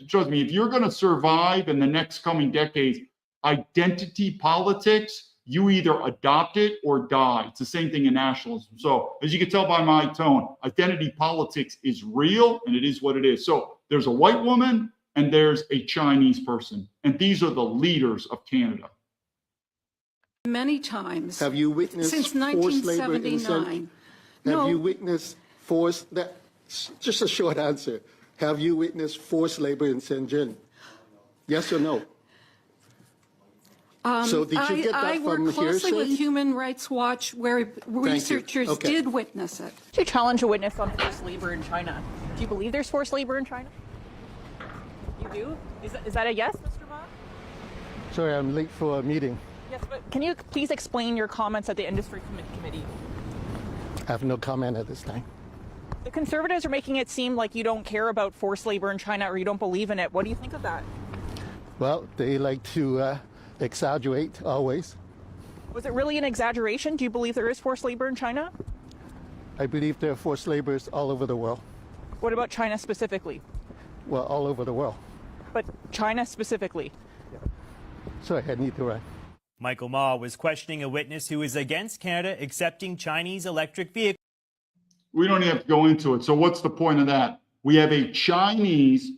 Speaker 1: Trust me, if you're going to survive in the next coming decades, identity politics, you either adopt it or die. It's the same thing in nationalism. So as you can tell by my tone, identity politics is real and it is what it is. So there's a white woman and there's a Chinese person. And these are the leaders of Canada.
Speaker 12: Many times.
Speaker 11: Have you witnessed
Speaker 12: since
Speaker 11: forced labor in
Speaker 12: 1979?
Speaker 11: Have you witnessed forced, just a short answer. Have you witnessed forced labor in Shenzhen? Yes or no? So did you get that
Speaker 12: I
Speaker 11: from
Speaker 12: work closely
Speaker 11: hearsay?
Speaker 12: with Human Rights Watch, where researchers did witness it.
Speaker 13: To challenge a witness on forced labor in China. Do you believe there's forced labor in China? You do? Is that a yes, Mr. Ma?
Speaker 11: Sorry, I'm late for a meeting.
Speaker 13: Yes, but can you please explain your comments at the Industry Committee?
Speaker 11: I have no comment at this time.
Speaker 13: The Conservatives are making it seem like you don't care about forced labor in China or you don't believe in it. What do you think of that?
Speaker 11: Well, they like to exaggerate always.
Speaker 13: Was it really an exaggeration? Do you believe there is forced labor in China?
Speaker 11: I believe there are forced laborers all over the world.
Speaker 13: What about China specifically?
Speaker 11: Well, all over the world.
Speaker 13: But China specifically?
Speaker 11: So I need to run.
Speaker 14: Michael Ma was questioning a witness who is against Canada accepting Chinese electric vehicles.
Speaker 1: We don't have to go into it. So what's the point of that? We have a Chinese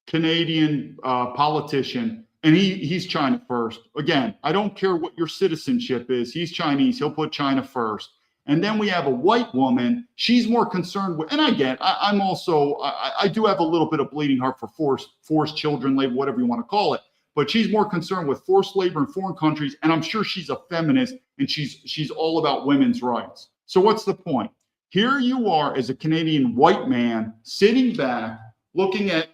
Speaker 1: Canadian politician, and he's China first. Again, I don't care what your citizenship is. He's Chinese. He'll put China first. And then we have a white woman. She's more concerned with, and I do have a little bit of bleeding heart for forced children labor, whatever you want to call it. But she's more concerned with forced labor in foreign countries. And I'm sure she's a feminist, and she's all about women's rights. So what's the point? Here you are as a Canadian white man sitting back, looking at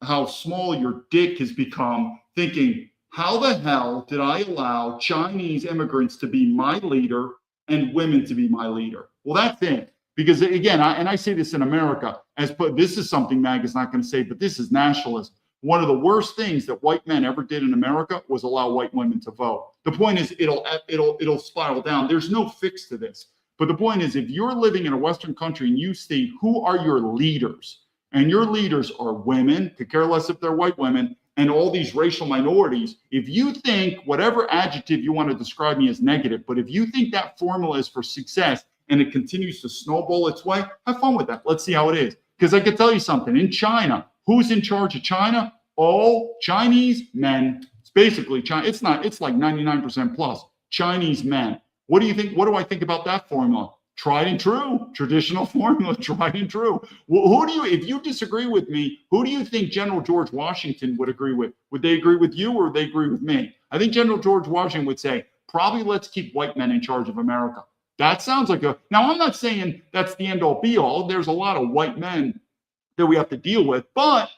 Speaker 1: how small your dick has become, thinking, how the hell did I allow Chinese immigrants to be my leader and women to be my leader? Well, that's it. Because again, I say this in America, this is something MAGA's not going to say, but this is nationalism. One of the worst things that white men ever did in America was allow white women to vote. The point is, it'll spiral down. There's no fix to this. But the point is, if you're living in a Western country and you see who are your leaders, and your leaders are women, could care less if they're white women, and all these racial minorities, if you think whatever adjective you want to describe me as negative, but if you think that formula is for success and it continues to snowball its way, have fun with that. Let's see how it is. Because I can tell you something, in China, who's in charge of China? All Chinese men. It's basically China. It's like 99% plus Chinese men. What do you think? What do I think about that formula? Tried and true, traditional formula, tried and true. Well, if you disagree with me, who do you think General George Washington would agree with? Would they agree with you or would they agree with me? I think General George Washington would say, probably let's keep white men in charge of America. That sounds like now I'm not saying that's the end all be all. There's a lot of white men that we have to deal with, but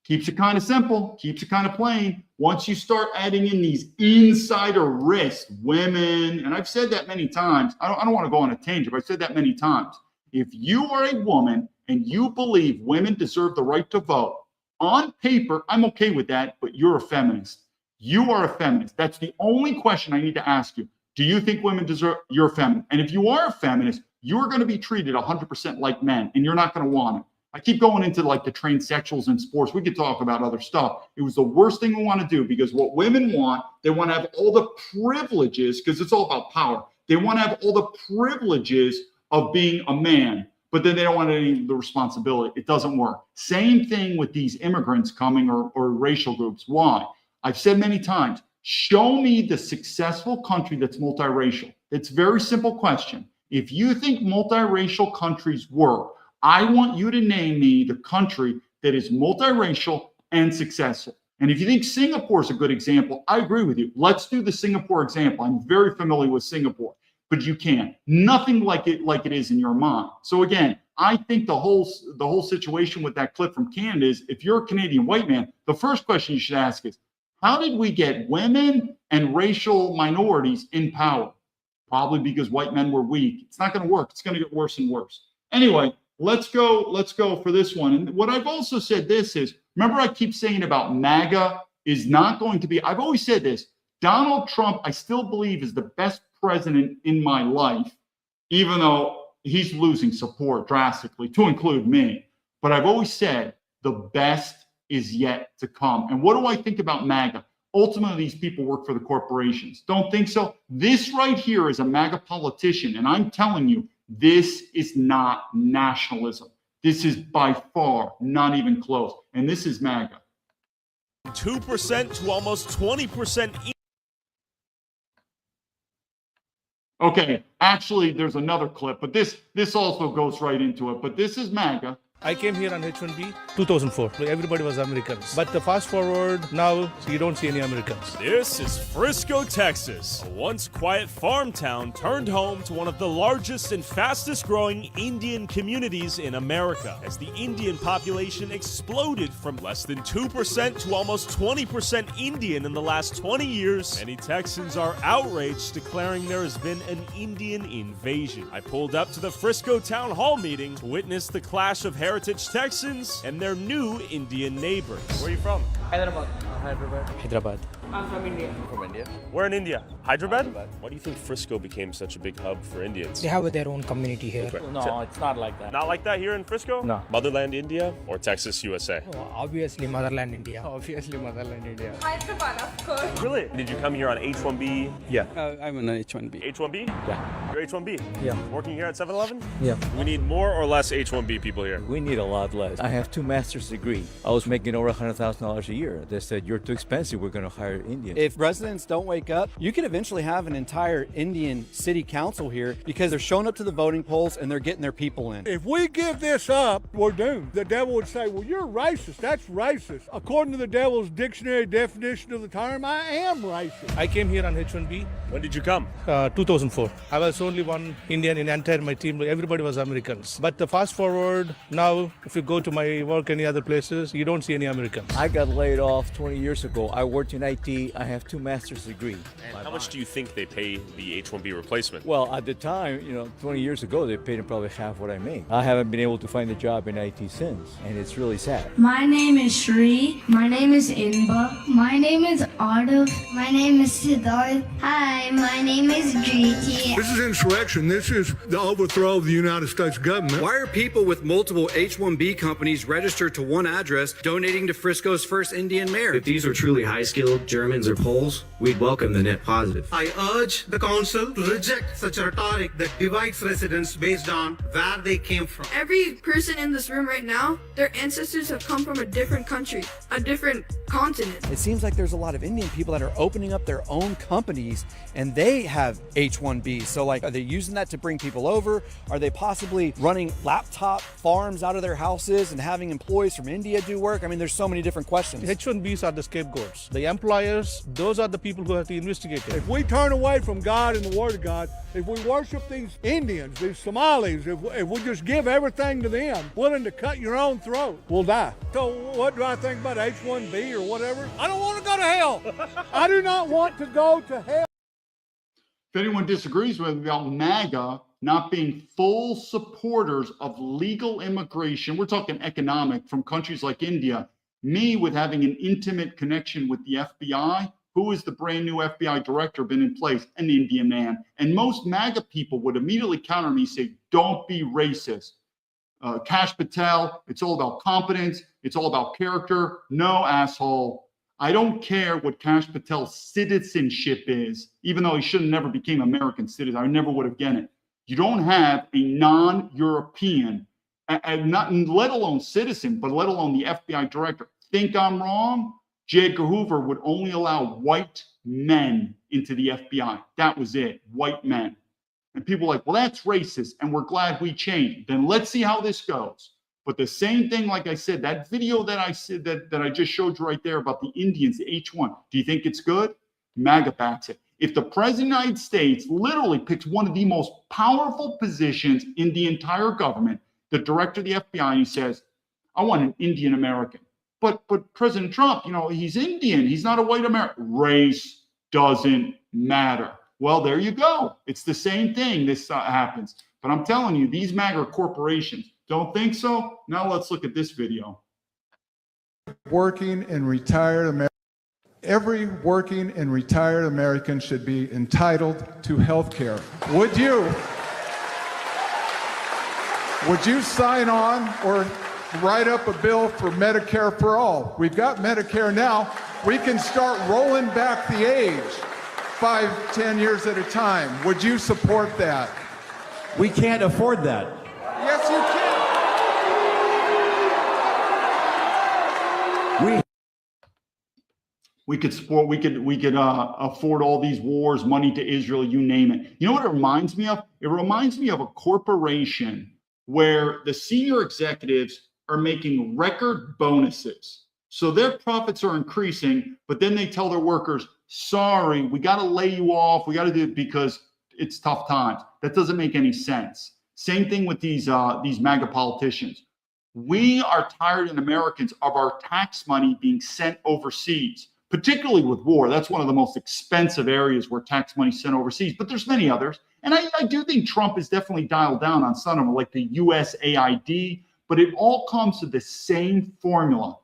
Speaker 1: keeps it kind of simple, keeps it kind of plain. Once you start adding in these insider risks, women, and I've said that many times, I don't want to go on a tangent, but I've said that many times. If you are a woman and you believe women deserve the right to vote, on paper, I'm okay with that, but you're a feminist. You are a feminist. That's the only question I need to ask you. Do you think women deserve, you're a feminist? And if you are a feminist, you're going to be treated 100% like men, and you're not going to want it. I keep going into like the transsexuals in sports. We could talk about other stuff. It was the worst thing we want to do because what women want, they want to have all the privileges because it's all about power. They want to have all the privileges of being a man, but then they don't want any of the responsibility. It doesn't work. Same thing with these immigrants coming or racial groups. Why? I've said many times, show me the successful country that's multiracial. It's a very simple question. If you think multiracial countries work, I want you to name me the country that is multiracial and successful. And if you think Singapore is a good example, I agree with you. Let's do the Singapore example. I'm very familiar with Singapore, but you can't. Nothing like it is in your mind. So again, I think the whole situation with that clip from Canada is, if you're a Canadian white man, the first question you should ask is, how did we get women and racial minorities in power? Probably because white men were weak. It's not going to work. It's going to get worse and worse. Anyway, let's go for this one. And what I've also said this is, remember I keep saying about MAGA is not going to be, I've always said this, Donald Trump, I still believe is the best president in my life, even though he's losing support drastically, to include me. But I've always said the best is yet to come. And what do I think about MAGA? Ultimately, these people work for the corporations. Don't think so? This right here is a MAGA politician, and I'm telling you, this is not nationalism. This is by far not even close. And this is MAGA.
Speaker 15: 2% to almost 20%.
Speaker 1: Okay, actually, there's another clip, but this also goes right into it. But this is MAGA.
Speaker 16: I came here on H-1B 2004. Everybody was Americans. But the fast forward, now you don't see any Americans.
Speaker 15: This is Frisco, Texas. A once quiet farm town turned home to one of the largest and fastest growing Indian communities in America, as the Indian population exploded from less than 2% to almost 20% Indian in the last 20 years. Many Texans are outraged, declaring there has been an Indian invasion. I pulled up to the Frisco Town Hall meeting to witness the clash of heritage Texans and their new Indian neighbors. Where are you from?
Speaker 17: Hyderabad.
Speaker 4: Hyderabad.
Speaker 17: I'm from India.
Speaker 15: From India? Where in India? Hyderabad? Why do you think Frisco became such a big hub for Indians?
Speaker 17: They have their own community here.
Speaker 15: Okay.
Speaker 17: No, it's not like that.
Speaker 15: Not like that here in Frisco?
Speaker 17: No.
Speaker 15: Motherland India or Texas, USA?
Speaker 17: Oh, obviously, motherland India. Obviously, motherland India.
Speaker 12: Hyderabad, of course.
Speaker 15: Really? Did you come here on H-1B?
Speaker 17: Yeah. I'm on H-1B.
Speaker 15: H-1B?
Speaker 17: Yeah.
Speaker 15: You're H-1B?
Speaker 17: Yeah.
Speaker 15: Working here at 7-Eleven?
Speaker 17: Yeah.
Speaker 15: We need more or less H-1B people here?
Speaker 18: We need a lot less. I have 2 master's degrees. I was making over $100,000 a year. They said, you're too expensive, we're going to hire Indians.
Speaker 19: If residents don't wake up, you could eventually have an entire Indian city council here because they're showing up to the voting polls and they're getting their people in.
Speaker 16: If we give this up, we're doomed. The devil would say, well, you're racist. That's racist. According to the devil's dictionary definition of the term, I am racist. I came here on H-1B.
Speaker 15: When did you come?
Speaker 16: 2004. I was only one Indian in entire my team. Everybody was Americans. But fast forward, now if you go to my work any other places, you don't see any Americans.
Speaker 18: I got laid off 20 years ago. I worked in IT. I have 2 master's degrees.
Speaker 15: And how much do you think they pay the H-1B replacement?
Speaker 18: Well, at the time, 20 years ago, they paid him probably half what I made. I haven't been able to find a job in IT since, and it's really sad.
Speaker 20: My name is Shri. My name is Inba. My name is Ardav. My name is Siddharth. Hi, my name is Griti.
Speaker 16: This is insurrection. This is the overthrow of the United States government.
Speaker 21: Why are people with multiple H-1B companies registered to one address donating to Frisco's first Indian mayor?
Speaker 22: If these were truly high-skilled Germans or Poles, we'd welcome the net positive.
Speaker 23: I urge the council to reject such a rhetoric that divides residents based on where they came from.
Speaker 24: Every person in this room right now, their ancestors have come from a different country, a different continent.
Speaker 19: It seems like there's a lot of Indian people that are opening up their own companies and they have H-1Bs. So are they using that to bring people over? Are they possibly running laptop farms out of their houses and having employees from India do work? I mean, there's so many different questions.
Speaker 16: H-1Bs are the scapegoats. The employers, those are the people who have to investigate it. If we turn away from God and the Word of God, if we worship these Indians, these Somalis, if we just give everything to them, willing to cut your own throat, we'll die. So what do I think about H-1B or whatever? I don't want to go to hell. I do not want to go to hell.
Speaker 1: If anyone disagrees with me about MAGA not being full supporters of legal immigration, we're talking economic, from countries like India, me with having an intimate connection with the FBI, who is the brand new FBI director, been in place? An Indian man. And most MAGA people would immediately counter me, say, don't be racist. Kash Patel, it's all about competence. It's all about character. No, asshole. I don't care what Kash Patel's citizenship is, even though he should have never became American citizen. I never would have gotten it. You don't have a non-European, and not let alone citizen, but let alone the FBI director. Think I'm wrong? J. Edgar Hoover would only allow white men into the FBI. That was it, white men. And people are like, well, that's racist, and we're glad we changed. Then let's see how this goes. But the same thing, like I said, that video that I said that I just showed you right there about the Indians, the H1, do you think it's good? MAGA backs it. If the president of the United States literally picks one of the most powerful positions in the entire government, the director of the FBI, and he says, I want an Indian American. But President Trump, he's Indian. He's not a white American. Race doesn't matter. Well, there you go. It's the same thing. This happens. But I'm telling you, these MAGA corporations, don't think so? Now let's look at this video.
Speaker 25: Working and retired American. Every working and retired American should be entitled to health care. Would you sign on or write up a bill for Medicare for all? We've got Medicare now. We can start rolling back the age 5, 10 years at a time. Would you support that?
Speaker 26: We can't afford that.
Speaker 25: Yes, you can.
Speaker 1: We could afford all these wars, money to Israel, you name it. You know what it reminds me of? It reminds me of a corporation where the senior executives are making record bonuses. So their profits are increasing, but then they tell their workers, sorry, we got to lay you off. We got to do it because it's tough times. That doesn't make any sense. Same thing with these MAGA politicians. We are tired in Americans of our tax money being sent overseas, particularly with war. That's one of the most expensive areas where tax money is sent overseas, but there's many others. And I do think Trump is definitely dialed down on some of them, like the USAID. but it all comes to the same formula.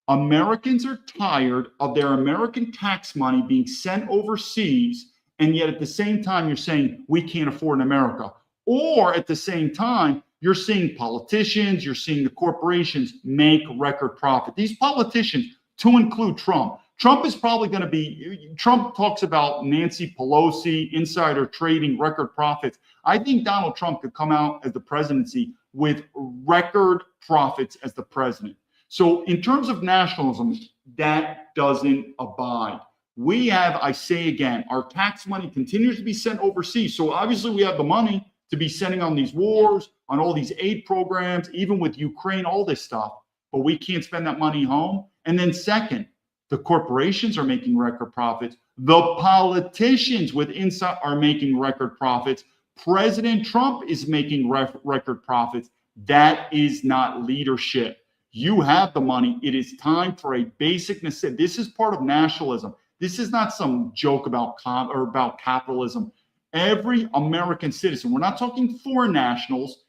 Speaker 1: Americans are tired of their American tax money being sent overseas, and yet at the same time, you're saying we can't afford in America. Or at the same time, you're seeing politicians, you're seeing the corporations make record profit. These politicians, to include Trump is probably going to be, Trump talks about Nancy Pelosi, insider trading, record profits. I think Donald Trump could come out as the presidency with record profits as the president. So in terms of nationalism, that doesn't abide. We have, I say again, our tax money continues to be sent overseas. So obviously we have the money to be sending on these wars, on all these aid programs, even with Ukraine, all this stuff, but we can't spend that money home. And then second, the corporations are making record profits. The politicians with inside are making record profits. President Trump is making record profits. That is not leadership. You have the money. It is time for a basic necessity. This is part of nationalism. This is not some joke about capitalism. Every American citizen, we're not talking foreign nationals,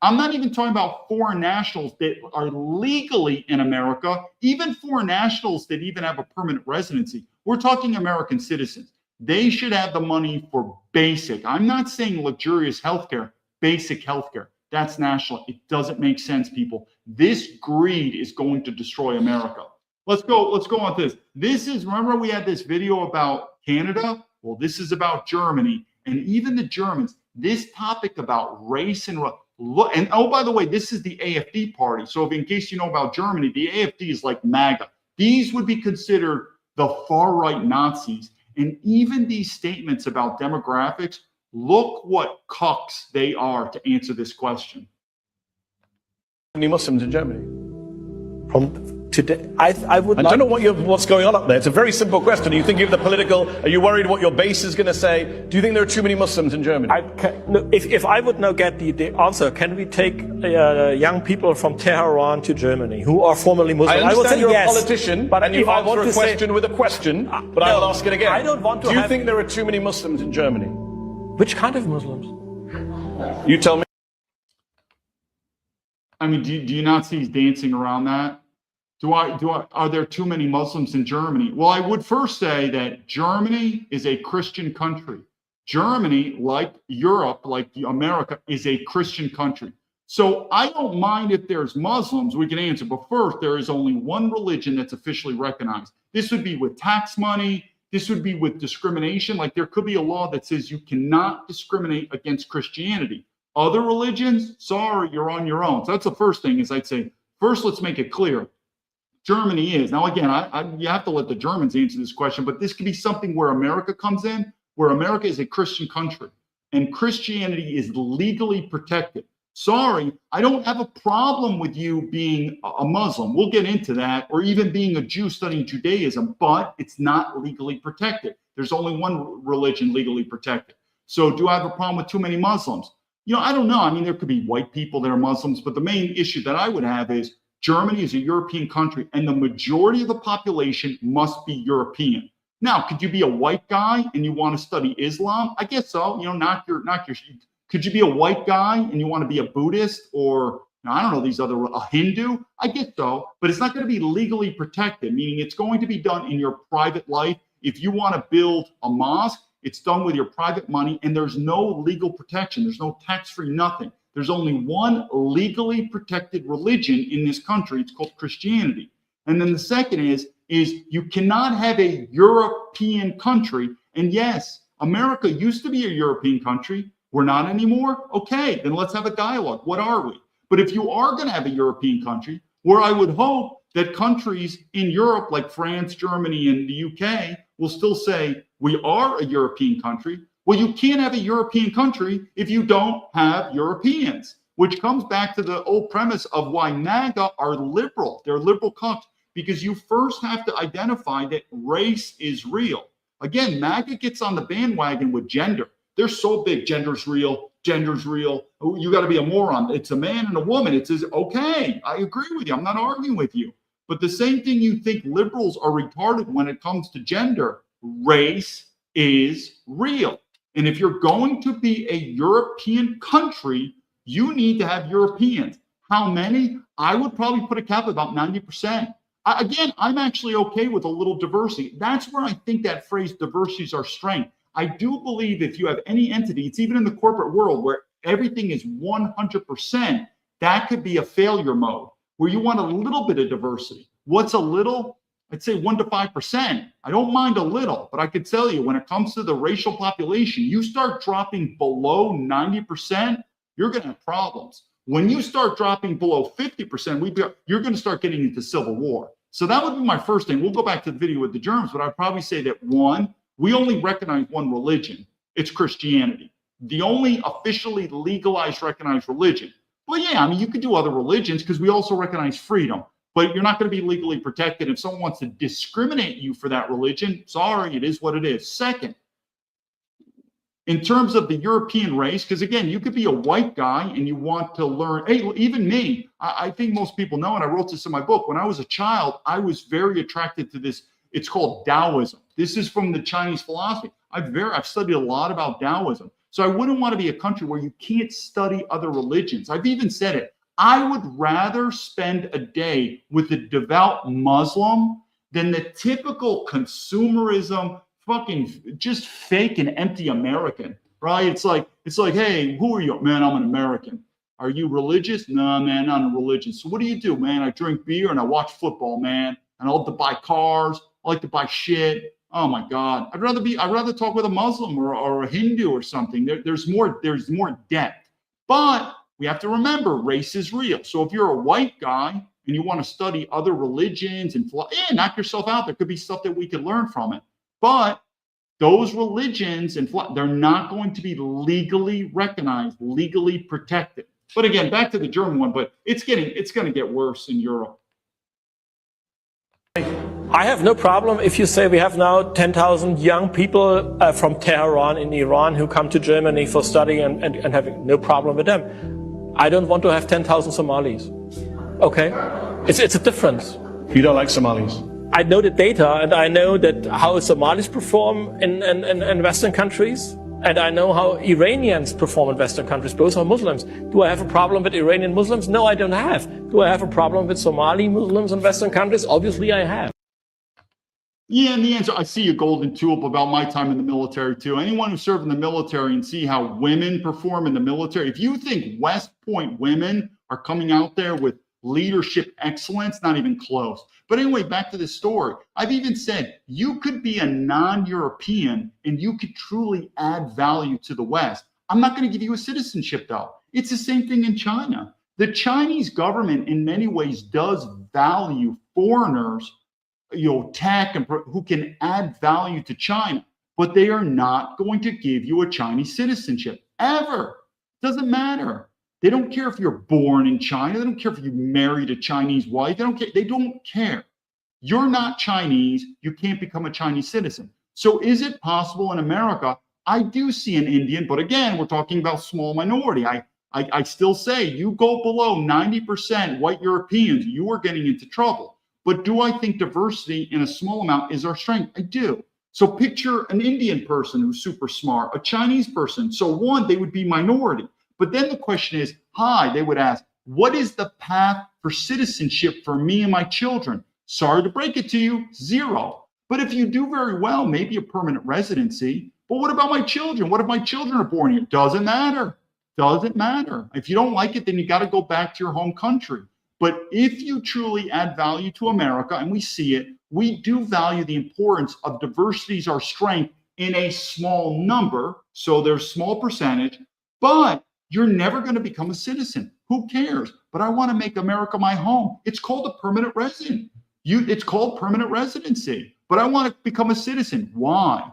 Speaker 1: I'm not even talking about foreign nationals that are legally in America, even foreign nationals that even have a permanent residency. We're talking American citizens. They should have the money for basic, I'm not saying luxurious healthcare, basic healthcare. That's national. It doesn't make sense, people. This greed is going to destroy America. Let's go on to this. Remember we had this video about Canada? Well, this is about Germany. And even the Germans, this topic about race and oh, by the way, this is the AfD party. So if in case you know about Germany, the AfD is like MAGA. These would be considered the far-right Nazis. And even these statements about demographics, look what cucks they are to answer this question.
Speaker 2: How many Muslims in Germany? From today, I don't know what's going on up there. It's a very simple question. You think of the political, are you worried what your base is going to say? Do you think there are too many Muslims in Germany?
Speaker 3: If I would now get the answer, can we take young people from Tehran to Germany who are formerly Muslim?
Speaker 2: I understand you're
Speaker 3: yes,
Speaker 2: a politician,
Speaker 3: but
Speaker 2: and you answer a question with a question, but I will ask it again.
Speaker 3: I don't want to
Speaker 2: Do you think there are too many Muslims in Germany?
Speaker 3: Which kind of Muslims?
Speaker 2: You tell me.
Speaker 1: I mean, do you not see dancing around that? Are there too many Muslims in Germany? Well, I would first say that Germany is a Christian country. Germany, like Europe, like America, is a Christian country. So I don't mind if there's Muslims, we can answer. But first, there is only one religion that's officially recognized. This would be with tax money. This would be with discrimination. Like there could be a law that says you cannot discriminate against Christianity. Other religions, sorry, you're on your own. So that's the first thing is I'd say, first, let's make it clear. Germany is. Now, again, you have to let the Germans answer this question, but this could be something where America comes in, where America is a Christian country and Christianity is legally protected. Sorry, I don't have a problem with you being a Muslim. We'll get into that, or even being a Jew studying Judaism, but it's not legally protected. There's only one religion legally protected. So do I have a problem with too many Muslims? I don't know. I mean, there could be white people that are Muslims, but the main issue that I would have is Germany is a European country and the majority of the population must be European. Now, could you be a white guy and you want to study Islam? I guess so. Could you be a white guy and you want to be a Buddhist or I don't know, a Hindu? I guess so, but it's not going to be legally protected, meaning it's going to be done in your private life. If you want to build a mosque, it's done with your private money and there's no legal protection. There's no tax-free nothing. There's only one legally protected religion in this country. It's called Christianity. And then the second is you cannot have a European country. And yes, America used to be a European country. We're not anymore. Okay, then let's have a dialogue. What are we? But if you are going to have a European country, where I would hope that countries in Europe like France, Germany, and the UK will still say, we are a European country. Well, you can't have a European country if you don't have Europeans, which comes back to the old premise of why MAGA are liberal. They're liberal cucks, because you first have to identify that race is real. Again, MAGA gets on the bandwagon with gender. They're so big. Gender's real. Gender's real. You got to be a moron. It's a man and a woman. It says, okay, I agree with you. I'm not arguing with you. But the same thing you think liberals are retarded when it comes to gender. Race is real. And if you're going to be a European country, you need to have Europeans. How many? I would probably put a cap at about 90%. Again, I'm actually okay with a little diversity. That's where I think that phrase diversity is our strength. I do believe if you have any entity, it's even in the corporate world where everything is 100%, that could be a failure mode where you want a little bit of diversity. What's a little? I'd say 1 to 5%. I don't mind a little, but I could tell you when it comes to the racial population, you start dropping below 90%, you're going to have problems. When you start dropping below 50%, you're going to start getting into civil war. So that would be my first thing. We'll go back to the video with the Germans, but I'd probably say that one, we only recognize one religion. It's Christianity. The only officially legalized, recognized religion. Well, yeah, I mean, you could do other religions because we also recognize freedom, but you're not going to be legally protected. If someone wants to discriminate you for that religion, sorry, it is what it is. Second, in terms of the European race, because again, you could be a white guy and you want to learn, hey, even me, I think most people know, and I wrote this in my book, when I was a child, I was very attracted to this. It's called Taoism. This is from the Chinese philosophy. I've studied a lot about Taoism. So I wouldn't want to be a country where you can't study other religions. I've even said it. I would rather spend a day with a devout Muslim than the typical consumerism, fucking just fake and empty American, right? It's like, hey, who are you? Man, I'm an American. Are you religious? No, man, I'm not religious. So what do you do, man? I drink beer and I watch football, man. And I love to buy cars. I like to buy shit. Oh my God. I'd rather talk with a Muslim or a Hindu or something. There's more depth. But we have to remember race is real. So if you're a white guy and you want to study other religions and knock yourself out. There could be stuff that we could learn from it. But those religions they're not going to be legally recognized, legally protected. But again, back to the German one, but it's going to get worse in Europe.
Speaker 3: I have no problem if you say we have now 10,000 young people from Tehran in Iran who come to Germany for study and having no problem with them. I don't want to have 10,000 Somalis. Okay? It's a difference.
Speaker 2: You don't like Somalis?
Speaker 3: I know the data and I know that how Somalis perform in Western countries. And I know how Iranians perform in Western countries. Both are Muslims. Do I have a problem with Iranian Muslims? No, I don't have. Do I have a problem with Somali Muslims in Western countries? Obviously, I have.
Speaker 1: Yeah, in the answer, I see a golden tulip about my time in the military, too. Anyone who served in the military and see how women perform in the military, if you think West Point women are coming out there with leadership excellence, not even close. But anyway, back to this story. I've even said you could be a non-European and you could truly add value to the West. I'm not going to give you a citizenship, though. It's the same thing in China. The Chinese government, in many ways, does value foreigners, tech and who can add value to China, but they are not going to give you a Chinese citizenship ever. Doesn't matter. They don't care if you're born in China. They don't care if you married a Chinese wife. They don't care. They don't care. You're not Chinese. You can't become a Chinese citizen. So is it possible in America? I do see an Indian, but again, we're talking about small minority. I still say you go below 90% white Europeans, you are getting into trouble. But do I think diversity in a small amount is our strength? I do. So picture an Indian person who's super smart, a Chinese person. So one, they would be minority. But then the question is, they would ask, what is the path for citizenship for me and my children? Sorry to break it to you, 0. But if you do very well, maybe a permanent residency. But what about my children? What if my children are born here? Doesn't matter. Doesn't matter. If you don't like it, then you got to go back to your home country. But if you truly add value to America, and we see it, we do value the importance of diversity as our strength in a small number. So there's small percentage, but you're never going to become a citizen. Who cares? But I want to make America my home. It's called a permanent resident. It's called permanent residency. But I want to become a citizen. Why?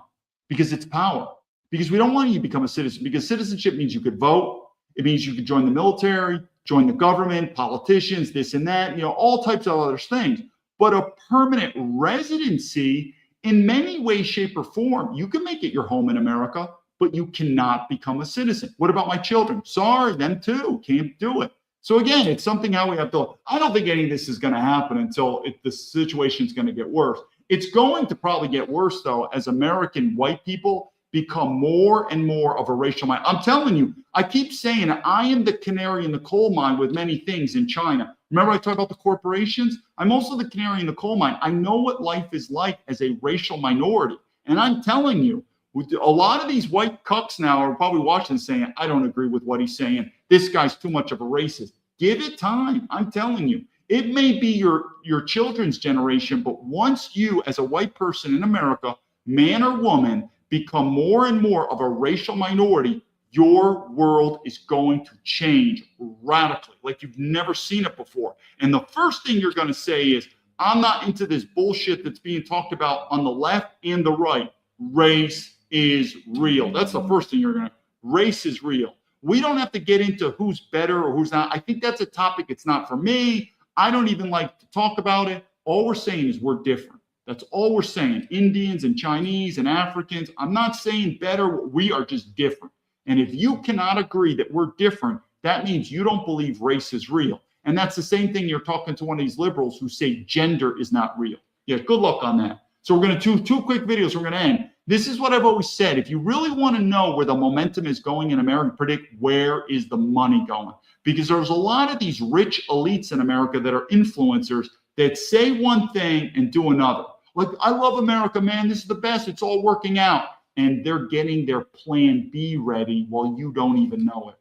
Speaker 1: Because it's power. Because we don't want you to become a citizen. Because citizenship means you could vote. It means you could join the military, join the government, politicians, this and that, all types of other things. But a permanent residency, in many ways, shape, or form, you can make it your home in America, but you cannot become a citizen. What about my children? Sorry, them too. Can't do it. So again, it's something how we have to, I don't think any of this is going to happen until the situation is going to get worse. It's going to probably get worse, though, as American white people become more and more of a racial mind. I'm telling you, I keep saying I am the canary in the coal mine with many things in China. Remember I talked about the corporations? I'm also the canary in the coal mine. I know what life is like as a racial minority. And I'm telling you, a lot of these white cucks now are probably watching saying, I don't agree with what he's saying. This guy's too much of a racist. Give it time. I'm telling you. It may be your children's generation, but once you, as a white person in America, man or woman, become more and more of a racial minority, your world is going to change radically, like you've never seen it before. And the first thing you're going to say is, I'm not into this bullshit that's being talked about on the left and the right. Race is real. That's the first thing you're going to, race is real. We don't have to get into who's better or who's not. I think that's a topic. It's not for me. I don't even like to talk about it. All we're saying is we're different. That's all we're saying. Indians and Chinese and Africans. I'm not saying better. We are just different. And if you cannot agree that we're different, that means you don't believe race is real. And that's the same thing you're talking to one of these liberals who say gender is not real. Yeah, good luck on that. So we're going to do two quick videos. We're going to end. This is what I've always said. If you really want to know where the momentum is going in America, predict where is the money going. Because there's a lot of these rich elites in America that are influencers that say one thing and do another. Like, I love America, man. This is the best. It's all working out. And they're getting their plan B ready while you don't even know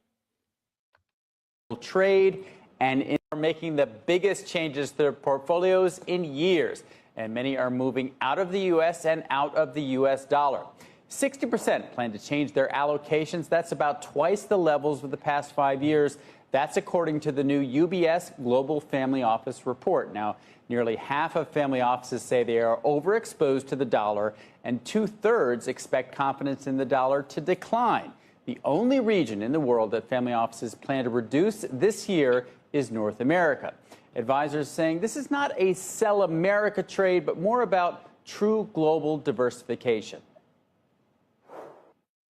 Speaker 1: it.
Speaker 5: Trade and are making the biggest changes to their portfolios in years. And many are moving out of the U.S. and out of the U.S. dollar. 60% plan to change their allocations. That's about twice the levels of the past 5 years. That's according to the new UBS Global Family Office report. Now, nearly half of family offices say they are overexposed to the dollar, and 2/3 expect confidence in the dollar to decline. The only region in the world that family offices plan to reduce this year is North America. Advisors saying this is not a sell America trade, but more about true global diversification.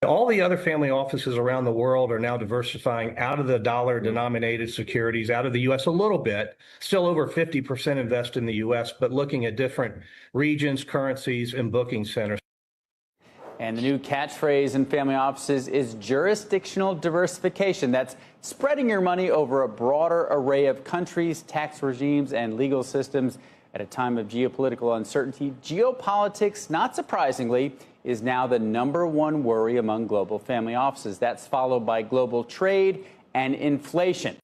Speaker 2: All the other family offices around the world are now diversifying out of the dollar-denominated securities, out of the U.S. a little bit. Still over 50% invest in the U.S., but looking at different regions, currencies, and booking centers.
Speaker 5: And the new catchphrase in family offices is jurisdictional diversification. That's spreading your money over a broader array of countries, tax regimes, and legal systems. At a time of geopolitical uncertainty, geopolitics, not surprisingly, is now the #1 worry among global family offices. That's followed by global trade and inflation.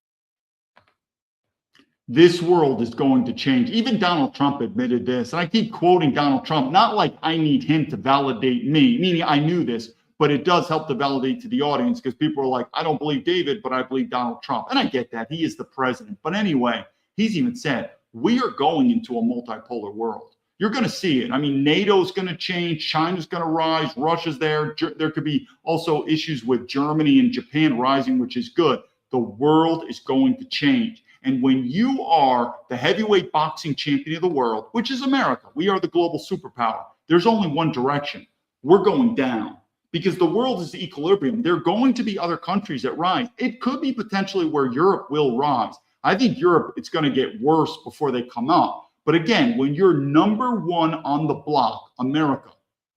Speaker 1: This world is going to change. Even Donald Trump admitted this. And I keep quoting Donald Trump, not like I need him to validate me, meaning I knew this, but it does help to validate to the audience because people are like, I don't believe David, but I believe Donald Trump. And I get that. He is the president. But anyway, he's even said, we are going into a multipolar world. You're going to see it. I mean, NATO's going to change. China's going to rise. Russia's there. There could be also issues with Germany and Japan rising, which is good. The world is going to change. And when you are the heavyweight boxing champion of the world, which is America, we are the global superpower. There's only one direction. We're going down because the world is the equilibrium. There are going to be other countries that rise. It could be potentially where Europe will rise. I think Europe, it's going to get worse before they come up. But again, when you're #1 on the block, America,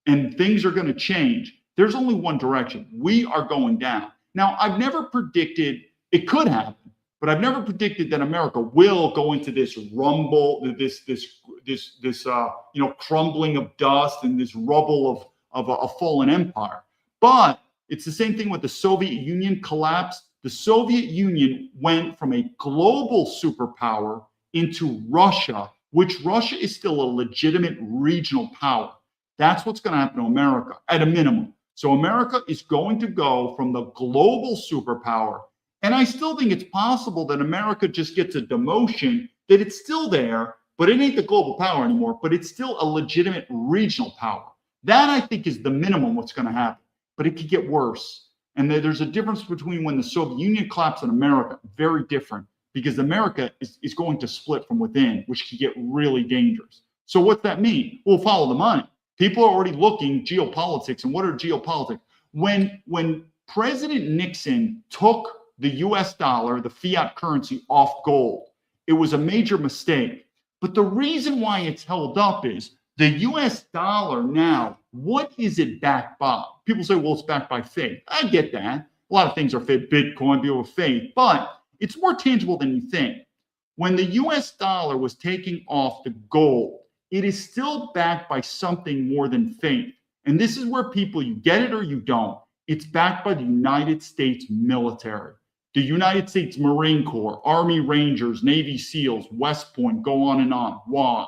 Speaker 1: and things are going to change, there's only one direction. We are going down. Now, I've never predicted it could happen. But I've never predicted that America will go into this rumble, this crumbling of dust and this rubble of a fallen empire. But it's the same thing with the Soviet Union collapse. The Soviet Union went from a global superpower into Russia, which Russia is still a legitimate regional power. That's what's going to happen to America at a minimum. So America is going to go from the global superpower. And I still think it's possible that America just gets a demotion, that it's still there, but it ain't the global power anymore, but it's still a legitimate regional power. That, I think, is the minimum what's going to happen. But it could get worse. And there's a difference between when the Soviet Union collapsed and America, very different, because America is going to split from within, which could get really dangerous. So what's that mean? We'll follow the money. People are already looking geopolitics. And what are geopolitics? When President Nixon took the US dollar, the fiat currency, off gold, it was a major mistake. But the reason why it's held up is The US dollar now, what is it backed by? People say, well, it's backed by faith. I get that. A lot of things are faith, Bitcoin, people with faith, but it's more tangible than you think. When the US dollar was taking off the gold, it is still backed by something more than faith. And this is where people, you get it or you don't. It's backed by the United States military, the United States Marine Corps, Army Rangers, Navy SEALs, West Point, go on and on. Why?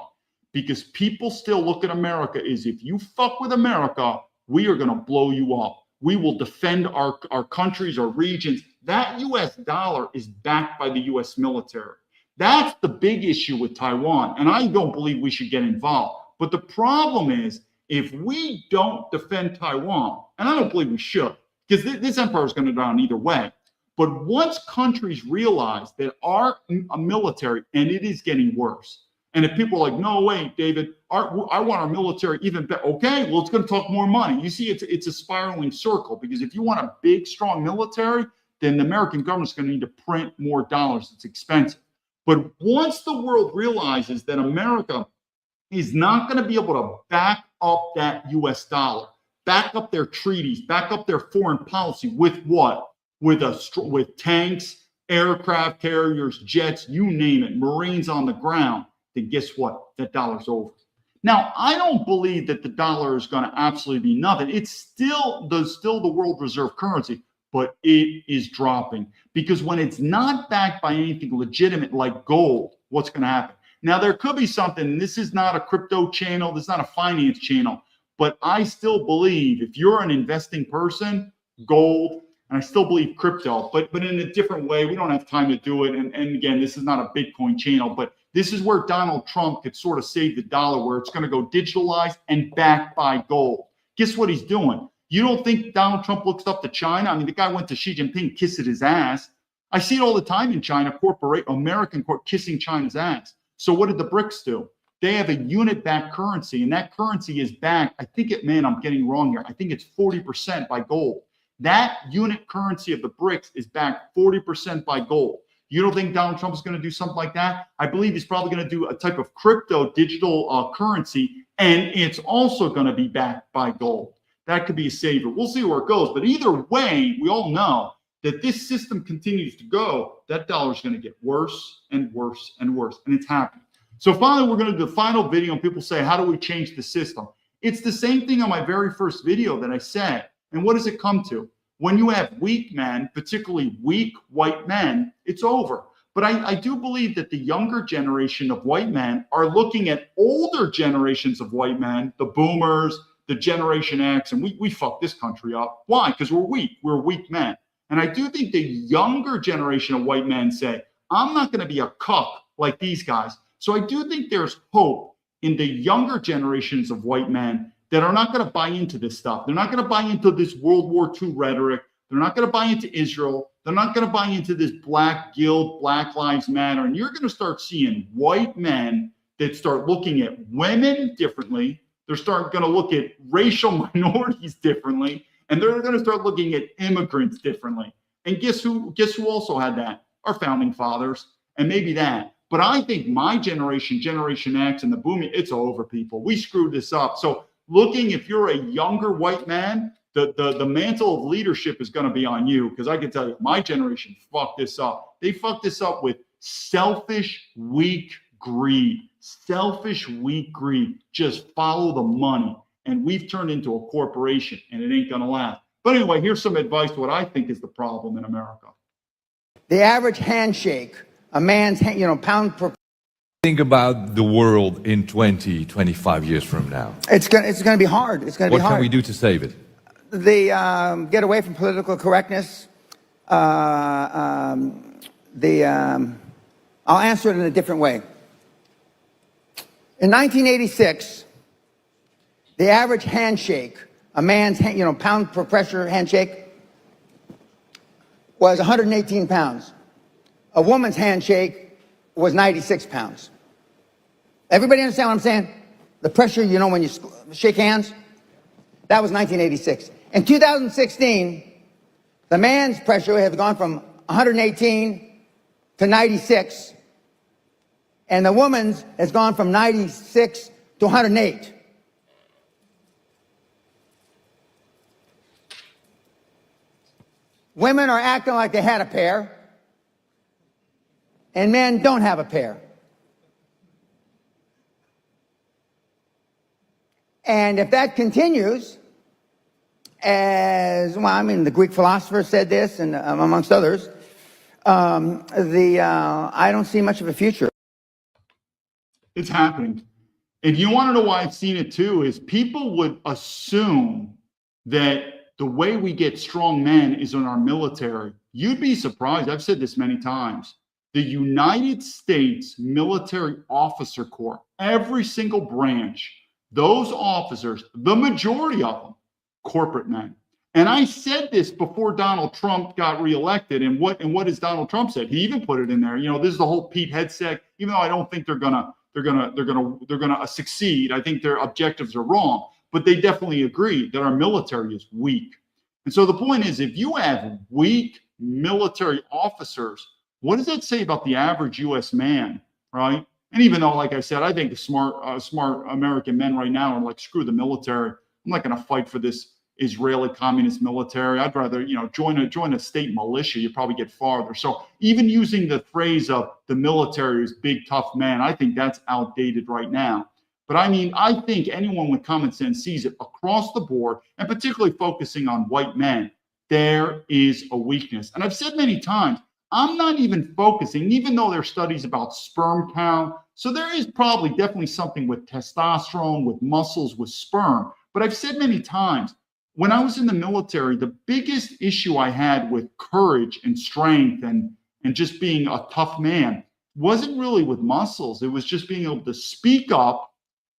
Speaker 1: Because people still look at America as if you fuck with America, we are going to blow you up. We will defend our countries, our regions. That US dollar is backed by the US military. That's the big issue with Taiwan. And I don't believe we should get involved. But the problem is, if we don't defend Taiwan, and I don't believe we should, because this empire is going to go down either way. But once countries realize that our military, and it is getting worse, and if people are like, no, wait, David, I want our military even better. Okay, well, it's going to talk more money. You see, it's a spiraling circle, because if you want a big, strong military, then the American government's going to need to print more dollars. It's expensive. But once the world realizes that America is not going to be able to back up that US dollar, back up their treaties, back up their foreign policy with what? With tanks, aircraft carriers, jets, you name it, Marines on the ground, then guess what? That dollar's over. Now, I don't believe that the dollar is going to absolutely be nothing. It's still the world reserve currency, but it is dropping, because when it's not backed by anything legitimate like gold, what's going to happen? Now, there could be something. This is not a crypto channel. This is not a finance channel. But I still believe if you're an investing person, gold, and I still believe crypto, but in a different way. We don't have time to do it. And again, this is not a Bitcoin channel, but this is where Donald Trump could sort of save the dollar, where it's going to go digitalized and backed by gold. Guess what he's doing? You don't think Donald Trump looks up to China? I mean, the guy went to Xi Jinping, kissing his ass. I see it all the time in China, American corp kissing China's ass. So what did the BRICS do? They have a unit-backed currency, and that currency is backed, I think I'm getting wrong here. I think it's 40% by gold. That unit currency of the BRICS is backed 40% by gold. You don't think Donald Trump is going to do something like that? I believe he's probably going to do a type of crypto digital currency, and it's also going to be backed by gold. That could be a savior. We'll see where it goes. But either way, we all know that this system continues to go, that dollar is going to get worse and worse and worse. And it's happening. So finally, we're going to do the final video, and people say, how do we change the system? It's the same thing on my very first video that I said. And what does it come to? When you have weak men, particularly weak white men, it's over. But I do believe that the younger generation of white men are looking at older generations of white men, the boomers, the Generation X, and we fucked this country up. Why? Because we're weak. We're weak men. And I do think the younger generation of white men say, I'm not going to be a cuck like these guys. So I do think there's hope in the younger generations of white men that are not going to buy into this stuff. They're not going to buy into this World War II rhetoric. They're not going to buy into Israel. They're not going to buy into this black guilt, Black Lives Matter. And you're going to start seeing white men that start looking at women differently. They're going to look at racial minorities differently. And they're going to start looking at immigrants differently. And guess who also had that? Our founding fathers. And maybe that. But I think my generation, Generation X, and the booming, it's over, people. We screwed this up. So looking, if you're a younger white man, the mantle of leadership is going to be on you, because I can tell you, my generation fucked this up. They fucked this up with selfish, weak greed. Selfish, weak greed. Just follow the money. And we've turned into a corporation, and it ain't going to last. But anyway, here's some advice to what I think is the problem in America.
Speaker 6: The average handshake, a man's, pound per.
Speaker 7: Think about the world in 20, 25 years from now.
Speaker 6: It's going to be hard. It's going to be hard.
Speaker 7: What can we do to save it?
Speaker 6: Get away from political correctness. I'll answer it in a different way. In 1986, the average handshake, a man's, pound per pressure handshake, was 118 pounds. A woman's handshake was 96 pounds. Everybody understand what I'm saying? The pressure, when you shake hands? That was 1986. In 2016, the man's pressure has gone from 118 to 96, and the woman's has gone from 96 to 108. Women are acting like they had a pair, and men don't have a pair. And if that continues, as well, I mean, the Greek philosopher said this, and amongst others, I don't see much of a future.
Speaker 1: It's happening. And you want to know why I've seen it too, is people would assume that the way we get strong men is in our military. You'd be surprised. I've said this many times. The United States Military Officer Corps, every single branch, those officers, the majority of them, corporate men. And I said this before Donald Trump got reelected. And what has Donald Trump said? He even put it in there. You know, this is the whole Pete Hegseth. Even though I don't think they're gonna succeed. I think their objectives are wrong. But they definitely agree that our military is weak. And so the point is, if you have weak military officers, what does that say about the average U.S. man, right? And even though, like I said, I think the smart American men right now are like, screw the military. I'm not going to fight for this Israeli communist military. I'd rather, join a state militia. You probably get farther. So even using the phrase of the military is big, tough man, I think that's outdated right now. But I mean, I think anyone with common sense sees it across the board, and particularly focusing on white men, there is a weakness. And I've said many times, I'm not even focusing, even though there are studies about sperm count. So there is probably definitely something with testosterone, with muscles, with sperm. But I've said many times, when I was in the military, the biggest issue I had with courage and strength and just being a tough man wasn't really with muscles. It was just being able to speak up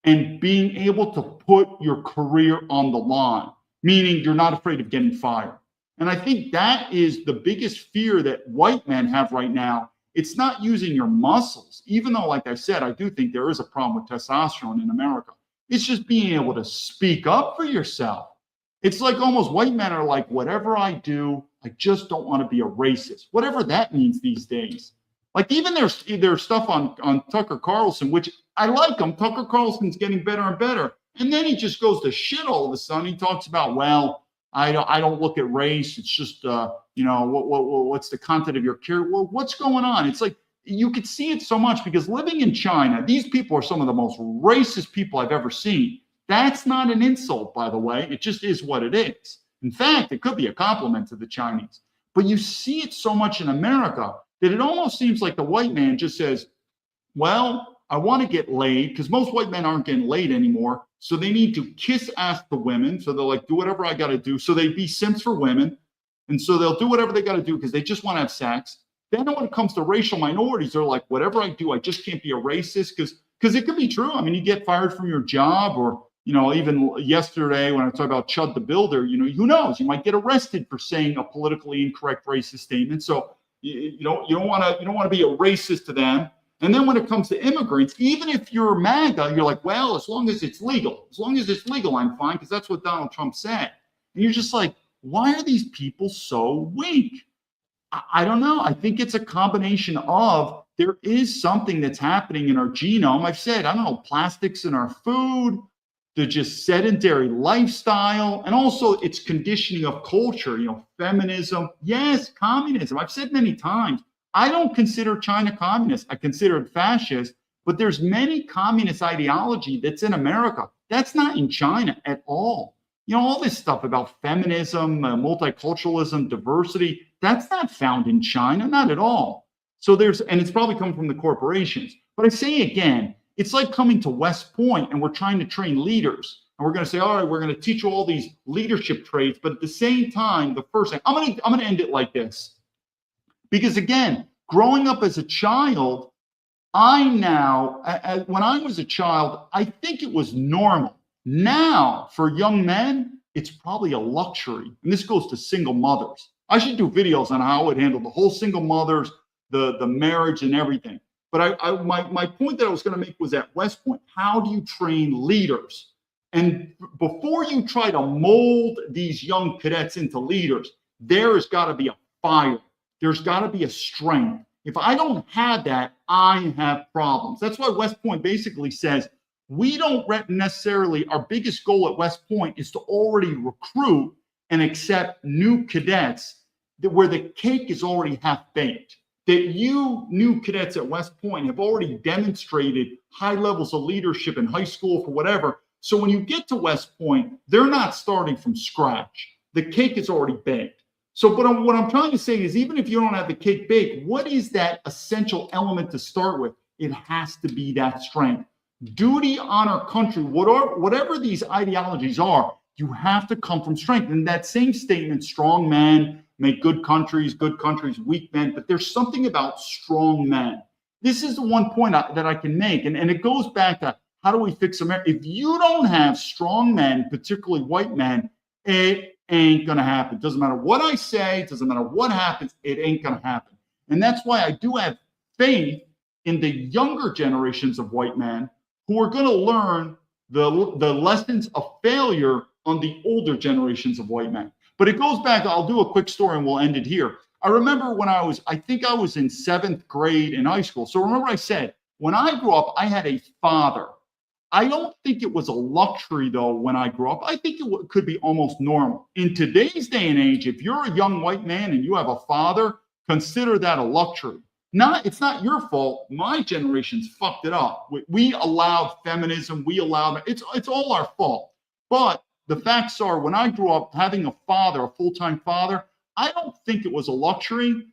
Speaker 1: and being able to put your career on the line, meaning you're not afraid of getting fired. And I think that is the biggest fear that white men have right now. It's not using your muscles, even though, like I said, I do think there is a problem with testosterone in America. It's just being able to speak up for yourself. It's like almost white men are like, whatever I do, I just don't want to be a racist, whatever that means these days. Like even there's stuff on Tucker Carlson, which I like him. Tucker Carlson's getting better and better. And then he just goes to shit all of a sudden. He talks about, well, I don't look at race. It's just, what's the content of your career? Well, what's going on? It's like, you could see it so much because living in China, these people are some of the most racist people I've ever seen. That's not an insult, by the way. It just is what it is. In fact, it could be a compliment to the Chinese. But you see it so much in America that it almost seems like the white man just says, well, I want to get laid, because most white men aren't getting laid anymore. So they need to kiss ass the women. So they're like, do whatever I got to do. So they be simps for women. And so they'll do whatever they got to do because they just want to have sex. Then when it comes to racial minorities, they're like, whatever I do, I just can't be a racist, because it could be true. I mean, you get fired from your job, or, even yesterday when I talked about Chud the Builder, who knows? You might get arrested for saying a politically incorrect racist statement. So you don't want to be a racist to them. And then when it comes to immigrants, even if you're MAGA, you're like, well, as long as it's legal, I'm fine, because that's what Donald Trump said. And you're just like, why are these people so weak? I don't know. I think it's a combination of there is something that's happening in our genome. I've said, I don't know, plastics in our food, the just sedentary lifestyle, and also it's conditioning of culture, feminism. Yes, communism. I've said many times, I don't consider China communist. I consider it fascist, but there's many communist ideology that's in America. That's not in China at all. All this stuff about feminism, multiculturalism, diversity, that's not found in China, not at all. So and it's probably coming from the corporations. But I say again, it's like coming to West Point and we're trying to train leaders. And we're going to say, all right, we're going to teach you all these leadership traits. But at the same time, the first thing, I'm going to end it like this. Because again, growing up as a child, when I was a child, I think it was normal. Now, for young men, it's probably a luxury. And this goes to single mothers. I should do videos on how I would handle the whole single mothers, the marriage and everything. But my point that I was going to make was at West Point, how do you train leaders? And before you try to mold these young cadets into leaders, there has got to be a fire. There's got to be a strength. If I don't have that, I have problems. That's why West Point basically says, we don't necessarily, our biggest goal at West Point is to already recruit and accept new cadets where the cake is already half baked. That you new cadets at West Point have already demonstrated high levels of leadership in high school for whatever. So when you get to West Point, they're not starting from scratch. The cake is already baked. So what I'm trying to say is, even if you don't have the cake baked, what is that essential element to start with? It has to be that strength. Duty, honor, country, whatever these ideologies are, you have to come from strength. And that same statement, strong men make good countries, weak men. But there's something about strong men. This is the one point that I can make. And it goes back to, how do we fix America? If you don't have strong men, particularly white men, it ain't going to happen. Doesn't matter what I say, doesn't matter what happens, it ain't going to happen. And that's why I do have faith in the younger generations of white men who are going to learn the lessons of failure on the older generations of white men. But it goes back, I'll do a quick story and we'll end it here. I remember when I think I was in 7th grade in high school. So remember I said, when I grew up, I had a father. I don't think it was a luxury, though, when I grew up. I think it could be almost normal. In today's day and age, if you're a young white man and you have a father, consider that a luxury. It's not your fault. My generation's fucked it up. We allowed feminism. It's all our fault. But the facts are, when I grew up, having a father, a full-time father, I don't think it was a luxury.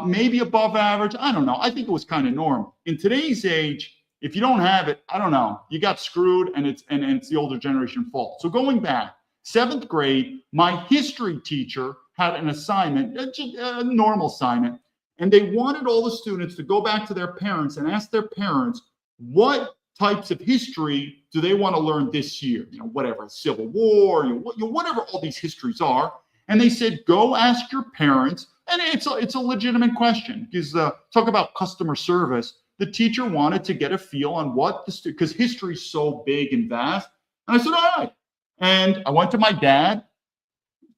Speaker 1: Maybe above average. I don't know. I think it was kind of normal. In today's age, if you don't have it, I don't know. You got screwed, and it's the older generation fault. So going back, 7th grade, my history teacher had an assignment, a normal assignment, and they wanted all the students to go back to their parents and ask their parents what types of history do they want to learn this year? Whatever, Civil War, whatever all these histories are. And they said, go ask your parents. And it's a legitimate question, because talk about customer service. The teacher wanted to get a feel on what because history is so big and vast. And I said, all right. And I went to my dad.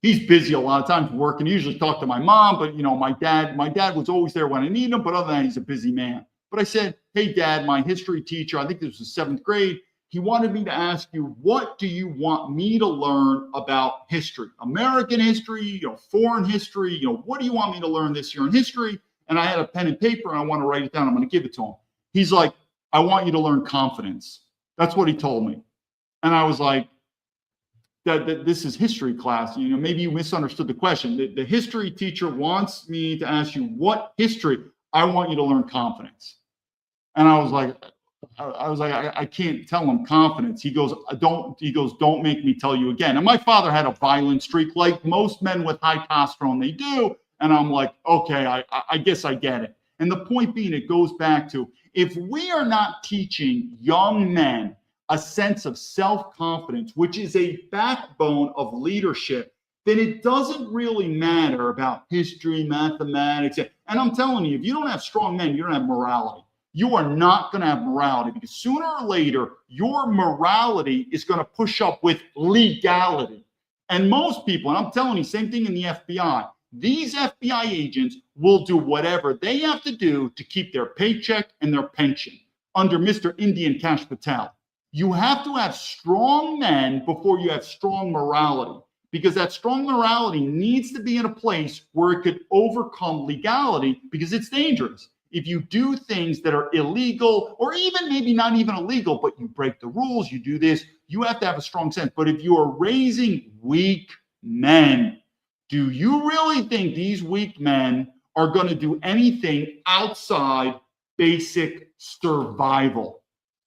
Speaker 1: He's busy a lot of times working. He usually talked to my mom, but my dad was always there when I need him. But other than that, he's a busy man. But I said, hey, Dad, my history teacher, I think this was 7th grade. He wanted me to ask you, what do you want me to learn about history? American history, foreign history, what do you want me to learn this year in history? And I had a pen and paper and I want to write it down. I'm going to give it to him. He's like, I want you to learn confidence. That's what he told me. And I was like, that this is history class. Maybe you misunderstood the question. The history teacher wants me to ask you what history. I want you to learn confidence. And I was like, I can't tell him confidence. He goes, don't make me tell you again. And my father had a violent streak, like most men with high testosterone, they do. And I'm like, okay, I guess I get it. And the point being, it goes back to, if we are not teaching young men a sense of self-confidence, which is a backbone of leadership, then it doesn't really matter about history, mathematics. And I'm telling you, if you don't have strong men, you don't have morality. You are not going to have morality, because sooner or later, your morality is going to push up with legality. And most people, and I'm telling you, same thing in the FBI, these FBI agents will do whatever they have to do to keep their paycheck and their pension under Mr. Indian Cash Patel. You have to have strong men before you have strong morality, because that strong morality needs to be in a place where it could overcome legality, because it's dangerous. If you do things that are illegal, or even maybe not even illegal, but you break the rules, you do this, you have to have a strong sense. But if you are raising weak men, do you really think these weak men are going to do anything outside basic survival?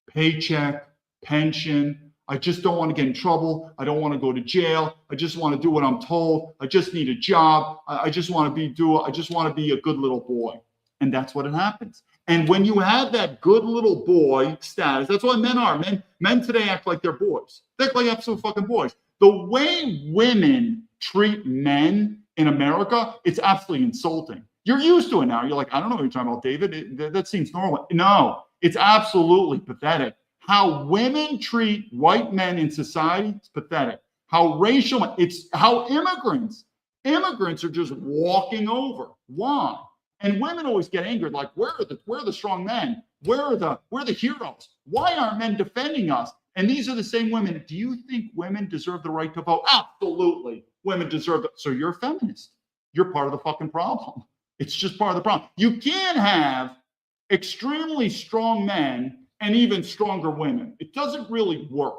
Speaker 1: Paycheck, pension. I just don't want to get in trouble. I don't want to go to jail. I just want to do what I'm told. I just need a job. I just want to be a good little boy. And that's what it happens. And when you have that good little boy status, that's what men are. Men today act like they're boys. They act like absolute fucking boys. The way women treat men in America, it's absolutely insulting. You're used to it now. You're like, I don't know what you're talking about, David. That seems normal. No, it's absolutely pathetic. How women treat white men in society, it's pathetic. How immigrants are just walking over. Why? And women always get angered, like, where are the strong men? Where are the heroes? Why aren't men defending us? And these are the same women. Do you think women deserve the right to vote? Absolutely. Women deserve it. So you're a feminist. you're part of the fucking problem. It's just part of the problem. You can't have extremely strong men and even stronger women. It doesn't really work.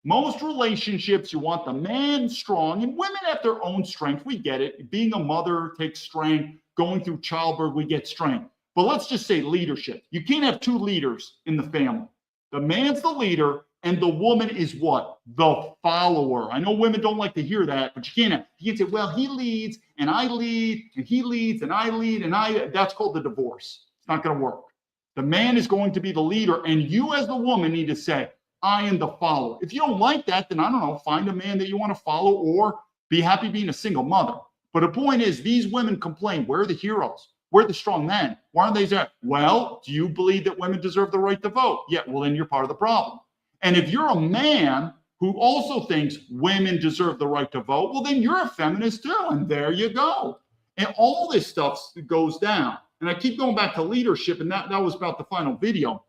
Speaker 1: Most relationships, you want the man strong, and women have their own strength. We get it. Being a mother takes strength. Going through childbirth, we get strength. But let's just say leadership. You can't have two leaders in the family. The man's the leader, and the woman is what? The follower. I know women don't like to hear that, but you can't say, well, he leads, and I lead, and he leads, and I lead, and that's called the divorce. It's not going to work. The man is going to be the leader, and you as the woman need to say, I am the follower. If you don't like that, then I don't know, find a man that you want to follow or be happy being a single mother. But the point is, these women complain, where are the heroes? Where are the strong men? Why aren't they there? Well, do you believe that women deserve the right to vote? Yeah, well, then you're part of the problem. And if you're a man who also thinks women deserve the right to vote, well, then you're a feminist too, and there you go. And all this stuff goes down. And I keep going back to leadership, and that was about the final video.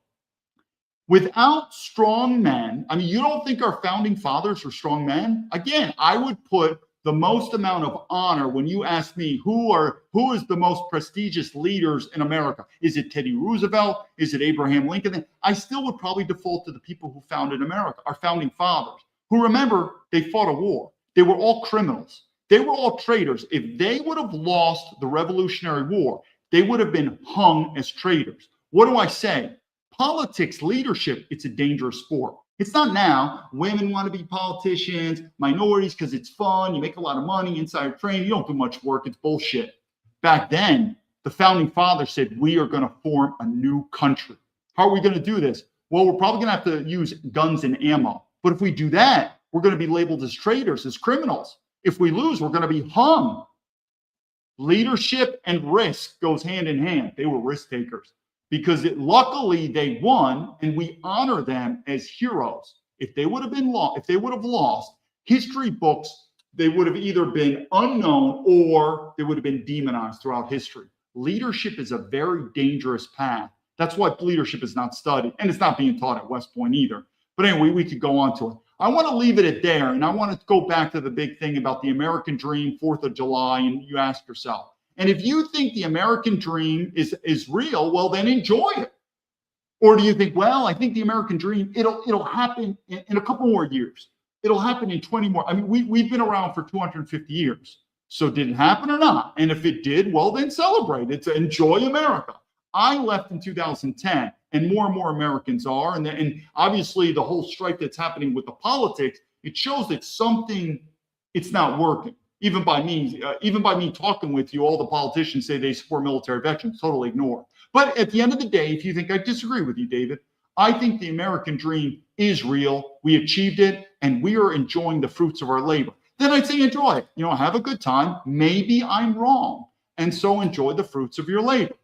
Speaker 1: Without strong men, I mean, you don't think our founding fathers were strong men? Again, I would put the most amount of honor when you ask me who is the most prestigious leaders in America. Is it Teddy Roosevelt? Is it Abraham Lincoln? I still would probably default to the people who founded America, our founding fathers, who, remember, they fought a war. They were all criminals. They were all traitors. If they would have lost the Revolutionary War, they would have been hung as traitors. What do I say? Politics, leadership, it's a dangerous sport. It's not now. Women want to be politicians, minorities, because it's fun. You make a lot of money, insider trading. You don't do much work. It's bullshit. Back then, the founding fathers said, we are going to form a new country. How are we going to do this? Well, we're probably going to have to use guns and ammo. But if we do that, we're going to be labeled as traitors, as criminals. If we lose, we're going to be hung. Leadership and risk goes hand in hand. They were risk takers. Because luckily they won, and we honor them as heroes. If they would have lost, history books, they would have either been unknown or they would have been demonized throughout history. Leadership is a very dangerous path. That's why leadership is not studied, and it's not being taught at West Point either. But anyway, we could go on to it. I want to leave it at there, and I want to go back to the big thing about the American dream, 4th of July, and you ask yourself, and if you think the American dream is real, well, then enjoy it. Or do you think, well, I think the American dream, it'll happen in a couple more years. It'll happen in 20 more. I mean, we've been around for 250 years. So did it happen or not? And if it did, well, then celebrate. It's enjoy America. I left in 2010, and more Americans are. And obviously the whole strife that's happening with the politics, it shows that it's not working. Even by me talking with you, all the politicians say they support military veterans. Totally ignore. But at the end of the day, if you think I disagree with you, David, I think the American dream is real. We achieved it, and we are enjoying the fruits of our labor. Then I'd say enjoy it. Have a good time. Maybe I'm wrong, and so enjoy the fruits of your labor.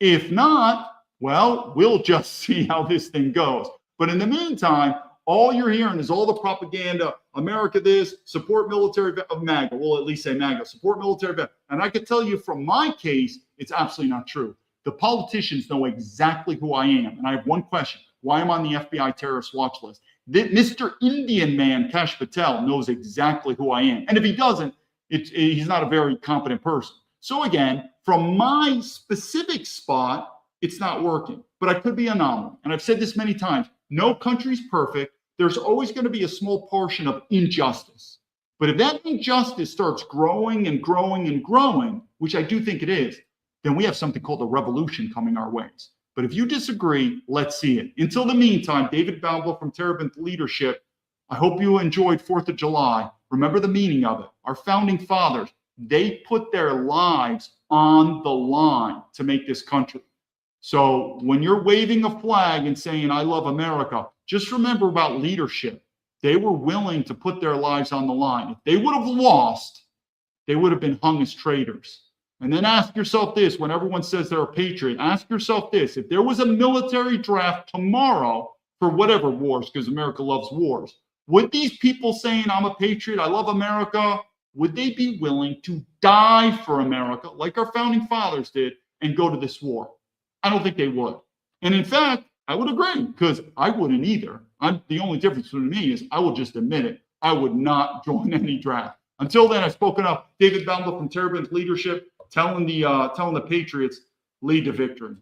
Speaker 1: If not, well, we'll just see how this thing goes. But in the meantime, all you're hearing is all the propaganda, America this, support military, MAGA. We'll at least say MAGA, support military. And I can tell you from my case, it's absolutely not true. The politicians know exactly who I am. And I have one question. Why am I on the FBI terrorist watch list? Mr. Indian man, Kash Patel, knows exactly who I am. And if he doesn't, he's not a very competent person. So again, from my specific spot, it's not working. But I could be an anomaly. And I've said this many times. No country's perfect. There's always going to be a small portion of injustice. But if that injustice starts growing and growing and growing, which I do think it is, then we have something called a revolution coming our ways. But if you disagree, let's see it. Until the meantime, David Baumblatt from Terebinth Leadership, I hope you enjoyed 4th of July. Remember the meaning of it. Our founding fathers, they put their lives on the line to make this country. So when you're waving a flag and saying, I love America, just remember about leadership. They were willing to put their lives on the line. If they would have lost, they would have been hung as traitors. And then ask yourself this, when everyone says they're a patriot, ask yourself this, if there was a military draft tomorrow for whatever wars, because America loves wars, would these people saying, I'm a patriot, I love America, would they be willing to die for America, like our founding fathers did, and go to this war? I don't think they would. And in fact, I would agree, because I wouldn't either. The only difference between me is I will just admit it. I would not join any draft. Until then, I've spoken up. David Baumblatt from Terabin's Leadership, telling the Patriots, lead to victory.